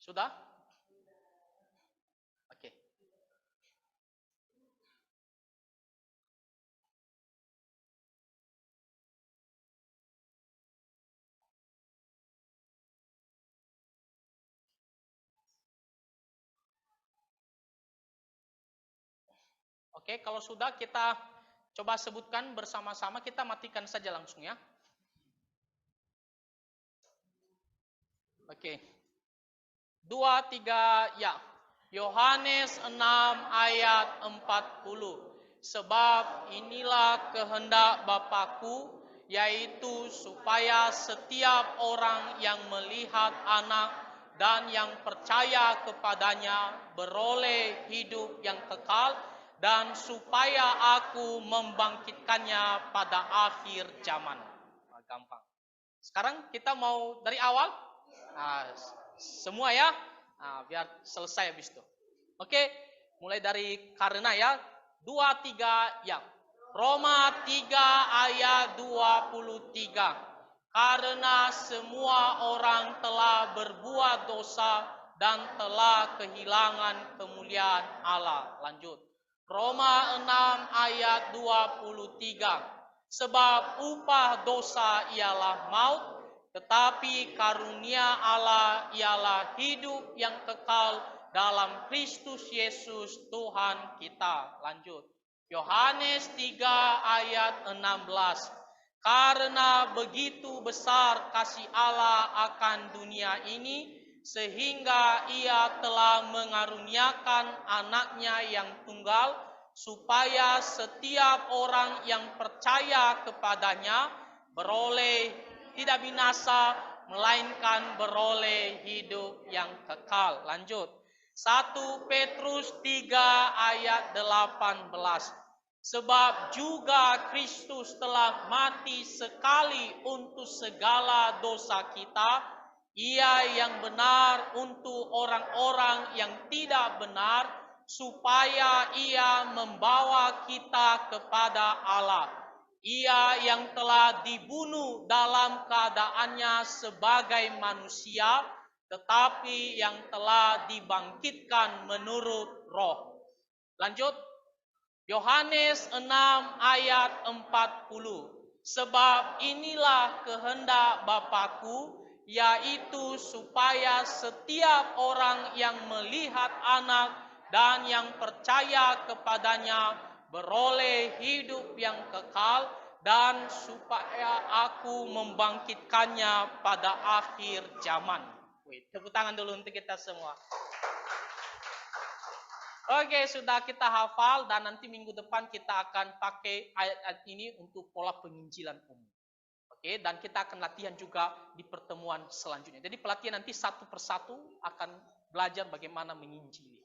Sudah? Oke. Oke, kalau sudah kita coba sebutkan bersama-sama, kita matikan saja langsung ya. Oke. 2, 3, ya. Yohanes 6 ayat 40. Sebab inilah kehendak Bapakku, yaitu supaya setiap orang yang melihat anak dan yang percaya kepadanya beroleh hidup yang kekal, dan supaya aku membangkitkannya pada akhir zaman. Gampang. Sekarang kita mau dari awal. Nah, semua ya. Nah, biar selesai habis itu. Oke, mulai dari karena ya. 2, 3 ya. Roma 3 ayat 23. Karena semua orang telah berbuat dosa dan telah kehilangan kemuliaan Allah. Lanjut. Roma 6 ayat 23. Sebab upah dosa ialah maut, tetapi karunia Allah ialah hidup yang kekal dalam Kristus Yesus Tuhan kita. Lanjut. Yohanes 3 ayat 16. Karena begitu besar kasih Allah akan dunia ini, sehingga ia telah mengaruniakan anaknya yang tunggal, supaya setiap orang yang percaya kepadanya beroleh tidak binasa, melainkan beroleh hidup yang kekal. Lanjut. 1 Petrus 3 ayat 18. Sebab juga Kristus telah mati sekali untuk segala dosa kita, ia yang benar untuk orang-orang yang tidak benar, supaya ia membawa kita kepada Allah. Ia yang telah dibunuh dalam keadaannya sebagai manusia, tetapi yang telah dibangkitkan menurut roh. Lanjut. Yohanes 6 ayat 40. Sebab inilah kehendak Bapakku, yaitu supaya setiap orang yang melihat anak dan yang percaya kepadanya beroleh hidup yang kekal, dan supaya aku membangkitkannya pada akhir zaman. Tepuk tangan dulu untuk kita semua. Oke, sudah kita hafal, dan nanti minggu depan kita akan pakai ayat-ayat ini untuk pola penginjilan umum. Oke, dan kita akan latihan juga di pertemuan selanjutnya. Jadi pelatihan nanti satu persatu akan belajar bagaimana menginjili.